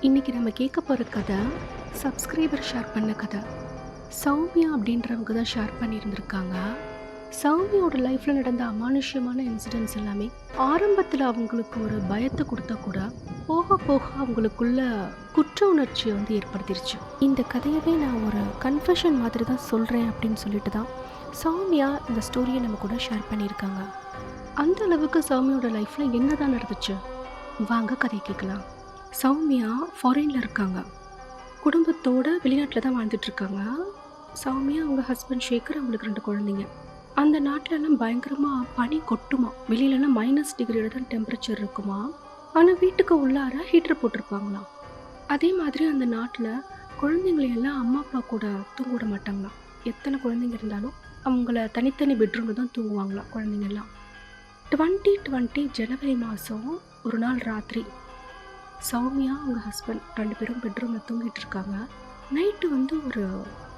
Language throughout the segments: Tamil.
இன்னைக்கு நம்ம கேட்க போகிற கதை சப்ஸ்கிரைபர் ஷேர் பண்ண கதை. சௌமியா அப்படின்றவங்க தான் ஷேர் பண்ணியிருந்திருக்காங்க. சௌமியோட லைஃப்பில் நடந்த அமானுஷ்யமான இன்சிடென்ட்ஸ் எல்லாமே ஆரம்பத்தில் அவங்களுக்கு ஒரு பயத்தை கொடுத்தா கூட போக போக அவங்களுக்குள்ள குற்ற உணர்ச்சியை ஏற்படுத்திருச்சு. இந்த கதையவே நான் ஒரு கன்ஃபெஷன் மாதிரி தான் சொல்கிறேன் அப்படின்னு சொல்லிட்டு தான் சௌமியா இந்த ஸ்டோரியை நம்ம கூட ஷேர் பண்ணியிருக்காங்க. அந்த அளவுக்கு சௌமியோட லைஃப்பில் என்ன தான் நடந்துச்சு, வாங்க கதையை கேட்கலாம். சௌமியா ஃபாரினில் இருக்காங்க. குடும்பத்தோடு வெளிநாட்டில் தான் வாழ்ந்துட்டுருக்காங்க. சௌமியா அவங்க ஹஸ்பண்ட் ஷேகர், அவங்களுக்கு 2 குழந்தைங்க. அந்த நாட்டிலலாம் பயங்கரமாக பனி கொட்டுமா, வெளியிலலாம் -டிகிரியோட தான் டெம்பரேச்சர் இருக்குமா. ஆனால் வீட்டுக்கு உள்ளார ஹீட்டர் போட்டிருப்பாங்களாம். அதே மாதிரி அந்த நாட்டில் குழந்தைங்களையெல்லாம் அம்மா அப்பா கூட தூங்க விட மாட்டாங்களாம். எத்தனை குழந்தைங்க இருந்தாலும் அவங்கள தனித்தனி பெட்ரூமில் தான் தூங்குவாங்களாம் குழந்தைங்கள்லாம். 2020 ஜனவரி மாதம் ஒரு நாள் ராத்திரி சௌமியா அவங்க ஹஸ்பண்ட் 2 பேரும் பெட்ரூமில் தூங்கிட்டு இருக்காங்க. நைட்டு ஒரு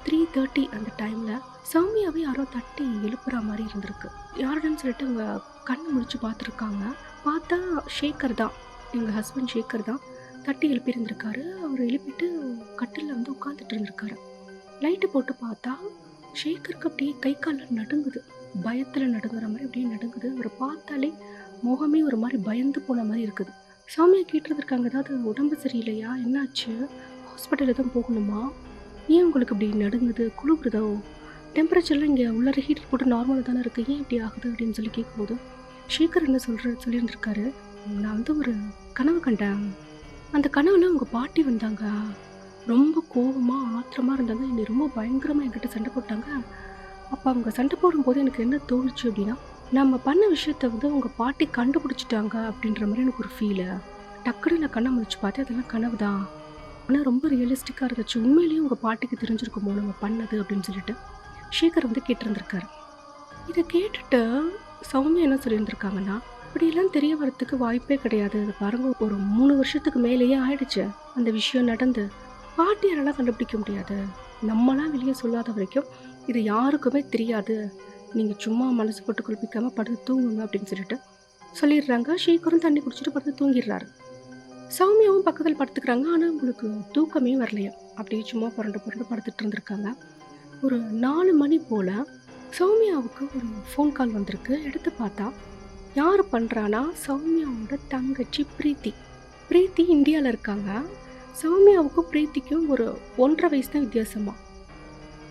3:30 அந்த டைமில் சௌமியாவே யாரோ தட்டி எழுப்புற மாதிரி இருந்திருக்கு. யாருன்னு சொல்லிட்டு அவங்க கண் முழிச்சு பார்த்துருக்காங்க. பார்த்தா ஷேகர் தான், எங்கள் ஹஸ்பண்ட் ஷேகர் தான் தட்டி எழுப்பியிருந்திருக்காரு. அவர் எழுப்பிட்டு கட்டிலில் உட்காந்துட்டு இருந்திருக்காரு. லைட்டு போட்டு பார்த்தா ஷேகருக்கு அப்படியே கை காலில் நடுங்குது, பயத்தில் நடுங்குற மாதிரி அப்படியே நடுங்குது. அவரை பார்த்தாலே முகமே ஒரு மாதிரி பயந்து போன மாதிரி இருக்குது. சௌமியா கேட்டிருந்துருக்காங்க, ஏதாவது உடம்பு சரியில்லையா, என்னாச்சு, ஹாஸ்பிட்டல் எதுவும் போகணுமா, ஏன் உங்களுக்கு இப்படி நடுங்குது, குளிருதோ, டெம்பரேச்சர்லாம் இங்கே உள்ள ஹீட்டர் போட்டு நார்மலாக தானே இருக்குது, ஏன் இப்படி ஆகுது அப்படின்னு சொல்லி கேட்கும்போது ஷேகர் என்ன சொல்லியிருந்திருக்காரு, நான் ஒரு கனவு கண்டேன். அந்த கனவுல உங்கள் பாட்டி வந்தாங்க, ரொம்ப கோபமாக ஆத்திரமாக இருந்தாங்க, என்னை ரொம்ப பயங்கரமாக என்கிட்ட சண்டை போட்டாங்க. அப்போ அவங்க சண்டை போடும்போது எனக்கு என்ன தோணுச்சு அப்படின்னா, நம்ம பண்ண விஷயத்த உங்கள் பாட்டி கண்டுபிடிச்சிட்டாங்க அப்படின்ற மாதிரி எனக்கு ஒரு ஃபீலு. டக்குனு நான் கண்ணை முழிச்சு பார்த்தேன், அதெல்லாம் கனவு தான், ஆனால் ரொம்ப ரியலிஸ்டிக்காக இருந்துச்சு, உண்மையிலேயே உங்கள் பாட்டிக்கு தெரிஞ்சிருக்குமோ நம்ம பண்ணது அப்படின்னு சொல்லிட்டு ஷேகர் கேட்டிருந்திருக்காரு. இதை கேட்டுட்டு சௌமியா என்ன சொல்லியிருந்திருக்காங்கன்னா, இப்படியெல்லாம் தெரிய வரத்துக்கு வாய்ப்பே கிடையாது, அது பாருங்க ஒரு 3 வருஷத்துக்கு மேலேயே ஆயிடுச்சு அந்த விஷயம் நடந்து, பாட்டி யாரெல்லாம் கண்டுபிடிக்க முடியாது, நம்மளாம் வெளியே சொல்லாத வரைக்கும் இது யாருக்குமே தெரியாது, நீங்கள் சும்மா மனசு போட்டு குளிப்பிக்காமல் படுத்து தூங்குங்க அப்படின்னு சொல்லிட்டு சொல்லிடுறாங்க. ஷேகரும் தண்ணி குடிச்சிட்டு படுத்து தூங்கிடுறாரு. சௌமியாவும் பக்கத்தில் படுத்துக்கிறாங்க. ஆனால் உங்களுக்கு தூக்கமே வரலையா, அப்படியே சும்மா புரண்டு புரண்டு படுத்துட்டு இருந்திருக்காங்க. ஒரு 4 மணி போல் சௌமியாவுக்கு ஒரு ஃபோன் கால் வந்திருக்கு. எடுத்து பார்த்தா யார் பண்ணுறான்னா சௌமியாவோட தங்கச்சி பிரீத்தி. பிரீத்தி இந்தியாவில் இருக்காங்க. சௌமியாவுக்கும் பிரீத்திக்கும் ஒரு 1.5 வயசு தான் வித்தியாசமாக.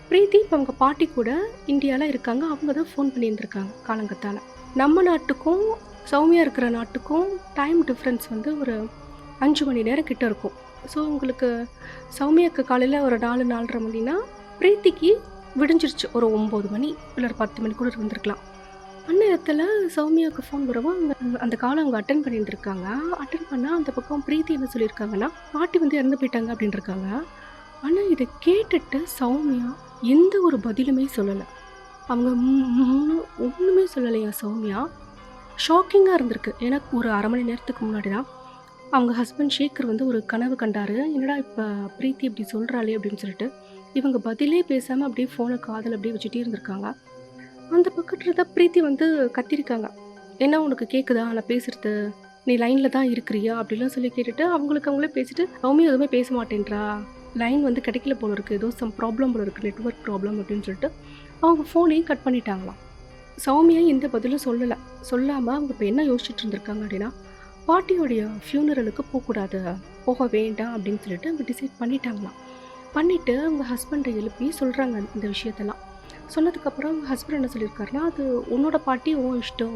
பிரீத்தி இப்போ அவங்க பாட்டி கூட இந்தியாவில் இருக்காங்க. அவங்க தான் ஃபோன் பண்ணியிருந்திருக்காங்க காலங்கத்தால். நம்ம நாட்டுக்கும் சௌமியா இருக்கிற நாட்டுக்கும் டைம் டிஃப்ரென்ஸ் ஒரு 5 மணி நேரம் கிட்ட இருக்கும். ஸோ உங்களுக்கு சௌமியாவுக்கு காலையில் ஒரு 4-4:30 மணினா பிரீத்திக்கு விடிஞ்சிருச்சு ஒரு 9 மணி இல்லை ஒரு 10 மணி கூட இருந்திருக்கலாம். அந்நேரத்தில் சௌமியாவுக்கு ஃபோன் வரவும் அந்த காலை அவங்க அட்டன் பண்ணியிருந்திருக்காங்க. அட்டன் பண்ணால் அந்த பக்கம் பிரீத்தி என்ன சொல்லியிருக்காங்கன்னா, பாட்டி இறந்து போயிட்டாங்க அப்படின்னு இருக்காங்க. ஆனால் இதை கேட்டுட்டு சௌமியா எந்த ஒரு பதிலுமே சொல்லலை. அவங்க ஒன்றுமே சொல்லலையா சௌமியா. ஷாக்கிங்காக இருந்திருக்கு. எனக்கு ஒரு 1/2 மணி நேரத்துக்கு முன்னாடி தான் அவங்க ஹஸ்பண்ட் ஷேகர் ஒரு கனவு கண்டார். என்னடா இப்போ பிரீத்தி இப்படி சொல்கிறாளே அப்படின்னு சொல்லிட்டு இவங்க பதிலே பேசாமல் அப்படியே ஃபோனை காதில் அப்படியே வச்சுட்டே இருந்திருக்காங்க. அந்த பக்கத்தில் தான் பிரீத்தி கத்திருக்காங்க, என்ன உனக்கு கேட்குதா நான் பேசுகிறது, நீ லைனில் தான் இருக்கிறியா அப்படிலாம் சொல்லி கேட்டுட்டு அவங்களே பேசிட்டு சௌமியா எதுவுமே பேச மாட்டேன்றா, லைன் கிடைக்கல போல இருக்குது, ஏதோ சம் ப்ராப்ளம் போல இருக்குது, நெட்ஒர்க் ப்ராப்ளம் அப்படின்னு சொல்லிட்டு அவங்க ஃபோனையும் கட் பண்ணிட்டாங்களாம். சௌமியா எந்த பதிலும் சொல்லாமல் அவங்க இப்போ என்ன யோசிச்சுட்டு இருந்திருக்காங்க அப்படின்னா, பாட்டியோடைய ஃபியூனரலுக்கு போகக்கூடாது, போக வேண்டாம் அப்படின்னு சொல்லிட்டு அவங்க டிசைட் பண்ணிட்டாங்களாம். பண்ணிவிட்டு அவங்க ஹஸ்பண்டை எழுப்பி சொல்கிறாங்க இந்த விஷயத்தெல்லாம். சொன்னதுக்கப்புறம் அவங்க ஹஸ்பண்ட் என்ன சொல்லியிருக்காருன்னா, அது உன்னோட பாட்டி உன் இஷ்டம்,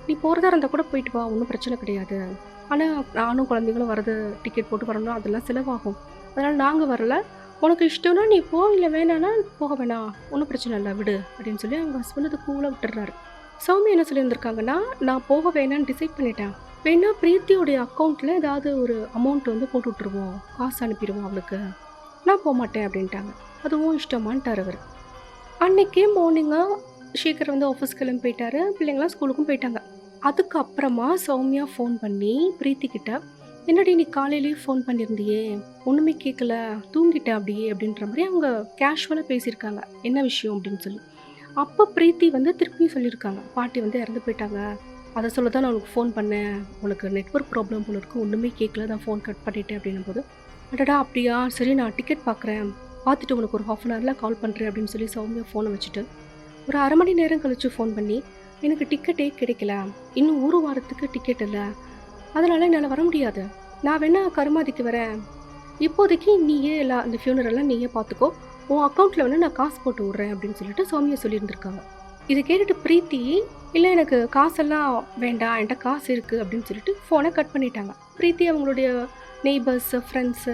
நீ போகிறதா இருந்தால் கூட போயிட்டு வா, ஒன்றும் பிரச்சனை கிடையாது, ஆனால் நானும் குழந்தைங்களும் வரது டிக்கெட் போட்டு வரணும், அதெல்லாம் செலவாகும், அதனால் நாங்கள் வரல, உனக்கு இஷ்டம்னா நீ போ, இல்லை வேணான்னா போக வேணாம், ஒன்றும் பிரச்சனை இல்லை விடு அப்படின்னு சொல்லி அவங்க ஹஸ்பண்ட் அது கூலாக விட்டுறாரு. சௌமியா என்ன சொல்லியிருந்திருக்காங்கன்னா, நான் போக வேணான்னு டிசைட் பண்ணிட்டேன், வேணா பிரீத்தியோடைய அக்கௌண்ட்டில் ஏதாவது ஒரு அமௌண்ட் போட்டு விட்டுருவோம், காசு அனுப்பிடுவோம் அவளுக்கு, நான் போக மாட்டேன் அப்படின்ட்டாங்க. அதுவும் இஷ்டமான்ட்டார் அவர். அன்றைக்கே மார்னிங்காக ஷேகர் ஆஃபீஸ் கிளம்பி போயிட்டாரு, பிள்ளைங்களாம் ஸ்கூலுக்கும் போயிட்டாங்க. அதுக்கப்புறமா சௌமியா ஃபோன் பண்ணி பிரீத்திக்கிட்ட, என்னடி நீ காலையிலேயே ஃபோன் பண்ணியிருந்தியே, ஒன்றுமே கேட்கல, தூங்கிட்டேன் அப்படியே அப்படின்ற மாதிரி அவங்க கேஷுவலாக பேசியிருக்காங்க, என்ன விஷயம் அப்படின்னு சொல்லி. அப்போ பிரீத்தி திருப்பியும் சொல்லியிருக்காங்க, பாட்டி இறந்து போயிட்டாங்க, அதை சொல்ல தான் நான் உனக்கு ஃபோன் பண்ணேன், உனக்கு நெட்ஒர்க் ப்ராப்ளம் போல இருக்கும், ஒன்றுமே கேட்கல, நான் ஃபோன் கட் பண்ணிட்டேன் அப்படின்னும் போது அடடா அப்படியா, சரி நான் டிக்கெட் பார்க்குறேன், பார்த்துட்டு உனக்கு ஒரு 1/2 அன் ஹவரில் கால் பண்ணுறேன் அப்படின்னு சொல்லி சௌமியா ஃபோனை வச்சுட்டு ஒரு 1/2 மணி நேரம் கழிச்சு ஃபோன் பண்ணி, எனக்கு டிக்கெட்டே கிடைக்கல, இன்னும் ஒரு வாரத்துக்கு டிக்கெட் இல்லை, அதனால என்னால் வர முடியாது, நான் வேணா கருமாதிக்கு வரேன், இப்போதைக்கு நீயே எல்லாம் அந்த ஃபியூனரெல்லாம் நீயே பார்த்துக்கோ, உன் அக்கௌண்ட்டில் வேணா நான் காசு போட்டு விட்றேன் அப்படின்னு சொல்லிட்டு சௌமியா சொல்லியிருந்திருக்காங்க. இதை கேட்டுட்டு பிரீத்தி, இல்லை எனக்கு காசெல்லாம் வேண்டாம், என்கிட்ட காசு இருக்குது அப்படின்னு சொல்லிட்டு ஃபோனை கட் பண்ணிட்டாங்க. பிரீத்தி அவங்களுடைய நெய்பர்ஸு, ஃப்ரெண்ட்ஸு,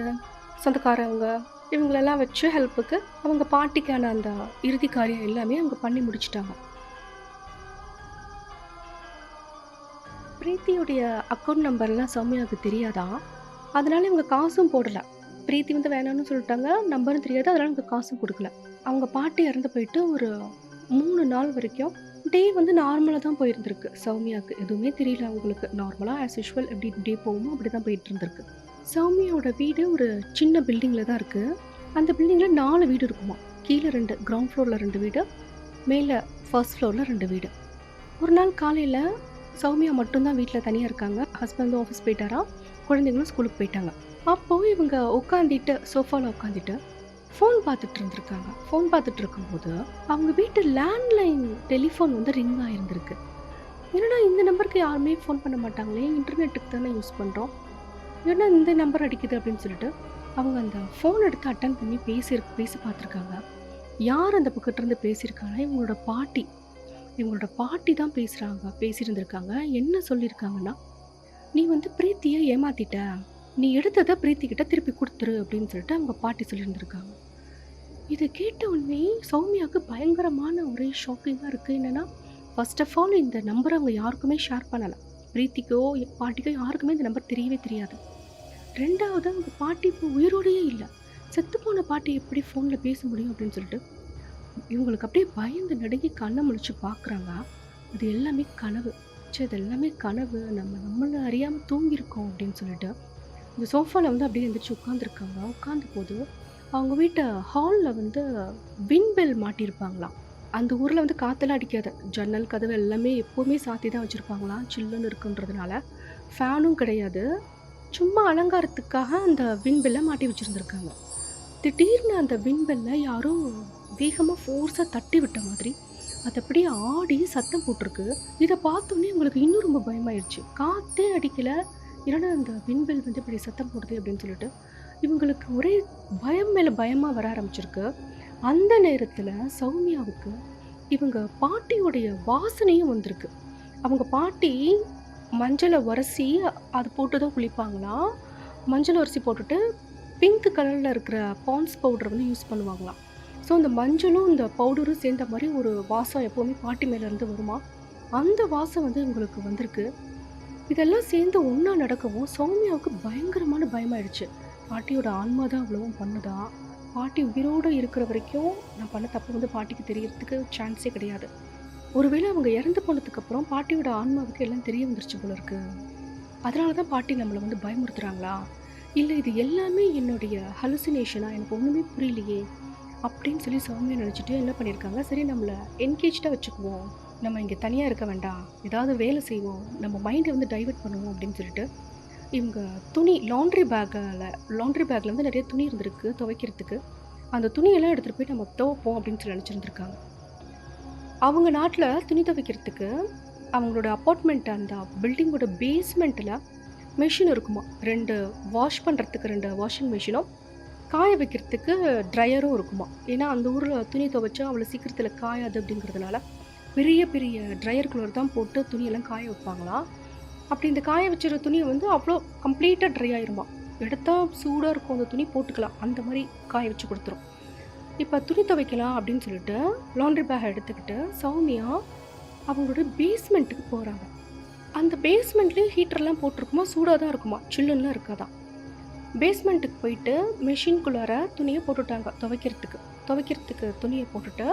சொந்தக்காரவங்க இவங்களெல்லாம் வச்சு ஹெல்ப்புக்கு அவங்க பாட்டிக்கான அந்த இறுதி காரியம் எல்லாமே அவங்க பண்ணி முடிச்சிட்டாங்க. பிரீத்தியுடைய அக்கௌண்ட் நம்பர்லாம் சௌமியாவுக்கு தெரியாதா, அதனால இவங்க காசும் போடல. பிரீத்தி வந்து வேணாம்னு சொல்லிட்டாங்க, நம்பரும் தெரியாது, அதனால இவங்க காசும் கொடுக்கல. அவங்க பாட்டி இறந்து போயிட்டு ஒரு 3 நாள் வரைக்கும் டே வந்து நார்மலாக தான் போயிருந்திருக்கு. சௌமியாவுக்கு எதுவுமே தெரியல, அவங்களுக்கு நார்மலாக ஆஸ் யூஷுவல் எப்படி டே போகுமோ அப்படி தான் போயிட்டு இருந்திருக்கு. சௌமியாவோட வீடு ஒரு சின்ன பில்டிங்கில் தான் இருக்குது. அந்த பில்டிங்கில் 4 வீடு இருக்குமா. கீழே 2, கிரவுண்ட் ஃப்ளோரில் 2 வீடு, மேலே ஃபர்ஸ்ட் ஃப்ளோரில் 2 வீடு. ஒரு நாள் காலையில் சௌமியா மட்டும்தான் வீட்டில் தனியாக இருக்காங்க. ஹஸ்பண்டும் ஆஃபீஸ் போயிட்டாரா, குழந்தைங்களும் ஸ்கூலுக்கு போயிட்டாங்க. அப்போது இவங்க உட்காந்துட்டு சோஃபாவில் உட்காந்துட்டு ஃபோன் பார்த்துட்டு இருந்திருக்காங்க. ஃபோன் பார்த்துட்டு இருக்கும்போது அவங்க வீட்டு லேண்ட்லைன் டெலிஃபோன் வந்து ரிங் ஆகிருந்திருக்கு. என்னடா இந்த நம்பருக்கு யாருமே ஃபோன் பண்ண மாட்டாங்களே, இன்டர்நெட்டுக்கு தானே யூஸ் பண்ணுறோம், ஏன்னா இந்த நம்பர் அடிக்குது அப்படின்னு சொல்லிட்டு அவங்க அந்த ஃபோன் எடுத்து அட்டன் பண்ணி பேசி பார்த்துருக்காங்க. யார் அந்த பக்கத்துலேருந்து பேசியிருக்காங்கன்னா இவங்களோட பாட்டி தான் பேசியிருந்திருக்காங்க. என்ன சொல்லியிருக்காங்கன்னா, நீ வந்து பிரீத்தியை ஏமாத்திட்ட, நீ எடுத்ததை பிரீத்திக்கிட்ட திருப்பி கொடுத்துரு அப்படின்னு சொல்லிட்டு அவங்க பாட்டி சொல்லியிருந்திருக்காங்க. இதை கேட்ட உடனே சௌமியாவுக்கு பயங்கரமான ஒரே ஷாக்கிங்காக இருக்குது. என்னென்னா, ஃபர்ஸ்ட் ஆஃப் ஆல் இந்த நம்பரை அவங்க யாருக்குமே ஷேர் பண்ணலை. பிரீத்திக்கோ பாட்டிக்கோ யாருக்குமே இந்த நம்பர் தெரியவே தெரியாது. 2வது, அவங்க பாட்டி இப்போ உயிரோடையே இல்லை, செத்துப்போன பாட்டி எப்படி ஃபோனில் பேச முடியும் அப்படின்னு சொல்லிட்டு இவங்களுக்கு அப்படியே பயந்து நடுங்கி கண்ணை முழிச்சு பார்க்குறாங்க. அது எல்லாமே கனவு, இது எல்லாமே கனவு, நம்மளை அறியாமல் தூங்கியிருக்கோம் அப்படின்னு சொல்லிட்டு இந்த சோஃபாவில் வந்து அப்படியே எழுந்திரிச்சு உட்காந்துருக்காங்க. உட்காந்த போது அவங்க வீட்டு ஹாலில் வந்து விண்பெல் மாட்டியிருப்பாங்களாம். அந்த ஊரில் வந்து காற்றெல்லாம் அடிக்காது, ஜன்னல் கதவு எல்லாமே எப்போவுமே சாத்தி தான் வச்சுருப்பாங்களாம். சில்லுன்னு இருக்குன்றதுனால ஃபேனும் கிடையாது, சும்மா அலங்காரத்துக்காக அந்த விண்பெல்லை மாட்டி வச்சுருந்துருக்காங்க. திடீர்னு அந்த விண்பெல்லை யாரோ வேகமாக ஃபோர்ஸாக தட்டி விட்ட மாதிரி அது அப்படியே ஆடி சத்தம் போட்டிருக்கு. இதை பார்த்தோன்னே உங்களுக்கு இன்னும் ரொம்ப பயமாயிடுச்சு. காற்றே அடிக்கலை, ஏன்னா அந்த விண்பெல் வந்து இப்படி சத்தம் போடுது அப்படின்னு சொல்லிட்டு இவங்களுக்கு ஒரே பயம் மேலே பயமாக வர ஆரம்பிச்சிருக்கு. அந்த நேரத்தில் சௌமியாவுக்கு இவங்க பாட்டியோடைய வாசனையும் வந்திருக்கு. அவங்க பாட்டி மஞ்சளை உரசி அது போட்டு தான் குளிப்பாங்களாம். மஞ்சள் உரசி போட்டுட்டு பிங்க் கலரில் இருக்கிற பான்ஸ் பவுடர் வந்து யூஸ் பண்ணுவாங்களாம். ஸோ இந்த மஞ்சளும் இந்த பவுடரும் சேர்ந்த மாதிரி ஒரு வாசம் எப்போவுமே பாட்டி மேலேருந்து வருமா. அந்த வாசம் வந்து இவங்களுக்கு வந்திருக்கு. இதெல்லாம் சேர்ந்து ஒன்றா நடக்கவும் சௌமியாவுக்கு பயங்கரமான பயமாயிடுச்சு. பாட்டியோட ஆன்மா தான் அவ்வளவும் பண்ணுதா, பாட்டி உயிரோடு இருக்கிற வரைக்கும் நான் பண்ண தப்பு வந்து பாட்டிக்கு தெரியறதுக்கு சான்ஸே கிடையாது. ஒருவேளை அவங்க இறந்து போனதுக்கப்புறம் பாட்டியோட ஆன்மாவுக்கு எல்லாம் தெரிய வந்துருச்சு போல இருக்கு, அதனால தான் பாட்டி நம்மளை வந்து பயமுறுத்துறாங்களா, இல்லை இது எல்லாமே என்னுடைய ஹலுசினேஷனாக, எனக்கு ஒன்றுமே புரியலையே அப்படின்னு சொல்லி சௌமியா நினச்சிட்டு என்ன பண்ணியிருக்காங்க, சரி நம்மளை என்கேஜாக வச்சுக்குவோம், நம்ம இங்கே தனியாக இருக்க வேண்டாம், ஏதாவது வேலை செய்வோம், நம்ம மைண்டை வந்து டைவெர்ட் பண்ணுவோம் அப்படின்னு சொல்லிட்டு இவங்க துணி லாண்ட்ரி பேக்கில் வந்து நிறைய துணி இருந்திருக்கு துவைக்கிறதுக்கு. அந்த துணியெல்லாம் எடுத்துகிட்டு போய் நம்ம துவைப்போம் அப்படின்னு சொல்லி நினச்சிருந்துருக்காங்க. அவங்க நாட்டில் துணி துவைக்கிறதுக்கு அவங்களோட அப்பார்ட்மெண்ட் அந்த பில்டிங்கோட பேஸ்மெண்ட்டில் மெஷின் இருக்குமா. 2 வாஷ் பண்ணுறதுக்கு 2 வாஷிங் மிஷினும் காய வைக்கிறதுக்கு ட்ரையரும் இருக்குமா. ஏன்னா அந்த ஊரில் துணி துவைச்சா அவ்வளோ சீக்கிரத்தில் காயாது அப்படிங்கிறதுனால பெரிய பெரிய ட்ரையருக்குள்ளே தான் போட்டு துணியெல்லாம் காய வைப்பாங்களாம். அப்படி இந்த காய வச்சுற துணியை வந்து அவ்வளோ கம்ப்ளீட்டாக ட்ரை ஆயிருமா. எடுத்தால் சூடாக இருக்கும் அந்த துணி, போட்டுக்கலாம், அந்த மாதிரி காய வச்சு கொடுத்துரும். இப்போ துணி துவைக்கலாம் அப்படின்னு சொல்லிட்டு லாண்ட்ரி பேக்கை எடுத்துக்கிட்டு சௌமியா அவங்களோட பேஸ்மெண்ட்டுக்கு போகிறாங்க. அந்த பேஸ்மெண்ட்லேயும் ஹீட்டர்லாம் போட்டிருக்குமா, சூடாக தான் இருக்குமா, சில்லுன்னெலாம் இருக்காதான். பேஸ்மெண்ட்டுக்கு போயிட்டு மெஷின்குள்ளார துணியை போட்டுட்டாங்க துவைக்கிறதுக்கு துணியை போட்டுட்டு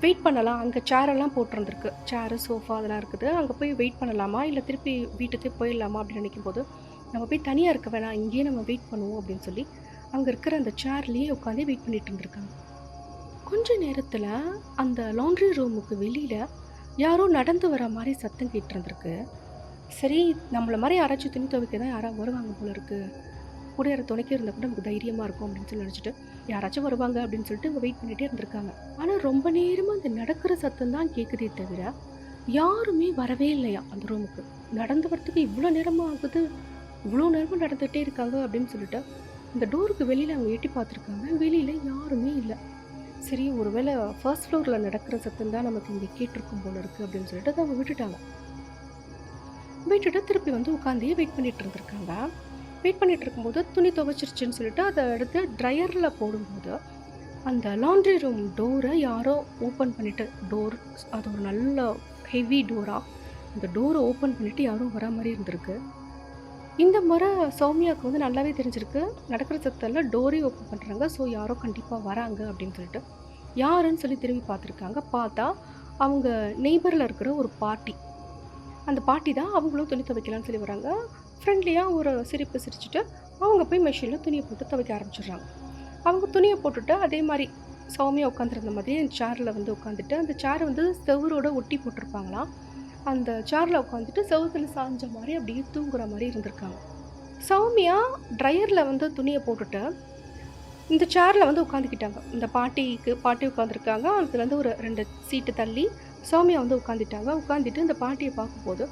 வெயிட் பண்ணலாம். அங்கே சேரெல்லாம் போட்டிருந்துருக்கு, சேரு சோஃபா அதெல்லாம் இருக்குது. அங்கே போய் வெயிட் பண்ணலாமா இல்லை திருப்பி வீட்டுக்கு போயிடலாமா அப்படின்னு நினைக்கும் போது நம்ம போய் தனியாக இருக்க வேணாம், இங்கேயே நம்ம வெயிட் பண்ணுவோம் அப்படின்னு சொல்லி அங்கே இருக்கிற அந்த சேர்லேயே உட்காந்து வெயிட் பண்ணிட்டு இருந்திருக்காங்க. கொஞ்ச நேரத்தில் அந்த லாண்ட்ரி ரூமுக்கு வெளியில் யாரோ நடந்து வர மாதிரி சத்தம் கேட்டுருந்துருக்கு. சரி, நம்மளை மாதிரி யாராச்சும் துணி துவைக்க தான் யாராவது வருவாங்க போல இருக்குது கூட யாரும் துணைக்கு இருந்தால் கூட நமக்கு தைரியமாக இருக்கும் அப்படின்னு சொல்லி நினச்சிட்டு யாராச்சும் வருவாங்க அப்படின்னு சொல்லிட்டு இவங்க வெயிட் பண்ணிகிட்டே இருந்திருக்காங்க. ஆனால் ரொம்ப நேரமாக அந்த நடக்கிற சத்தம் தான் கேட்குதே தவிர யாருமே வரவே இல்லையா அந்த ரூமுக்கு. நடந்து வரத்துக்கு இவ்வளோ நேரமாக ஆகுது, இவ்வளோ நேரமாக நடந்துகிட்டே இருக்காங்க அப்படின்னு சொல்லிட்டு இந்த டோருக்கு வெளியில் அவங்க எட்டி பார்த்துருக்காங்க. வெளியில் யாருமே இல்லை. சரி, ஒருவேளை ஃபர்ஸ்ட் ஃப்ளோரில் நடக்கிற சத்தம் தான் நமக்கு இங்கே கேட்டிருக்கும் போல இருக்குது அப்படின்னு சொல்லிட்டு அதை அவங்க விட்டுட்டாங்க. விட்டுட்டு திருப்பி வந்து உட்காந்தே வெயிட் பண்ணிட்டு இருந்திருக்காங்க. வெயிட் பண்ணிட்டு இருக்கும்போது துணி துவைச்சிருச்சுன்னு சொல்லிட்டு அதை எடுத்து ட்ரையரில் போடும்போது அந்த லாண்ட்ரி ரூம் டோரை யாரோ ஓப்பன் பண்ணிட்டு, டோர் அது ஒரு நல்ல ஹெவி டோராக, அந்த டோரை ஓப்பன் பண்ணிவிட்டு யாரும் வரா மாதிரி இருந்திருக்கு. இந்த முறை சௌமியாவுக்கு வந்து நல்லாவே தெரிஞ்சிருக்கு, நடக்கிற சத்தத்தில் டோரே ஓப்பன் பண்ணுறாங்க, ஸோ யாரோ கண்டிப்பாக வராங்க அப்படின்னு சொல்லிட்டு யாருன்னு சொல்லி திரும்பி பார்த்துருக்காங்க. பார்த்தா அவங்க நெய்பரில் இருக்கிற ஒரு பாட்டி. அந்த பாட்டி தான் அவங்களும் துணி துவைக்கலான்னு சொல்லி வராங்க. ஃப்ரெண்ட்லியாக ஒரு சிரிப்பு சிரிச்சுட்டு அவங்க போய் மெஷினில் துணியை போட்டு துவைக்க ஆரம்பிச்சிடுறாங்க. அவங்க துணியை போட்டுட்டு அதே மாதிரி சௌமியா உட்காந்துருந்த மாதிரி அந்த சேரில் வந்து உட்காந்துட்டு, அந்த சேர் வந்து செவரோட ஒட்டி போட்டிருப்பாங்களாம். அந்த சேரில் உட்காந்துட்டு செவத்தில் சாஞ்ச மாதிரி அப்படியே தூங்குற மாதிரி இருந்திருக்காங்க. சௌமியா ட்ரையரில் வந்து துணியை போட்டுட்டு இந்த சேரில் வந்து உட்காந்துக்கிட்டாங்க. இந்த பாட்டி உட்காந்துருக்காங்க. அதுலேருந்து ஒரு 2 சீட்டு தள்ளி சௌமியா வந்து உட்காந்துட்டாங்க. உட்காந்துட்டு இந்த பாட்டியை பார்க்கும்போது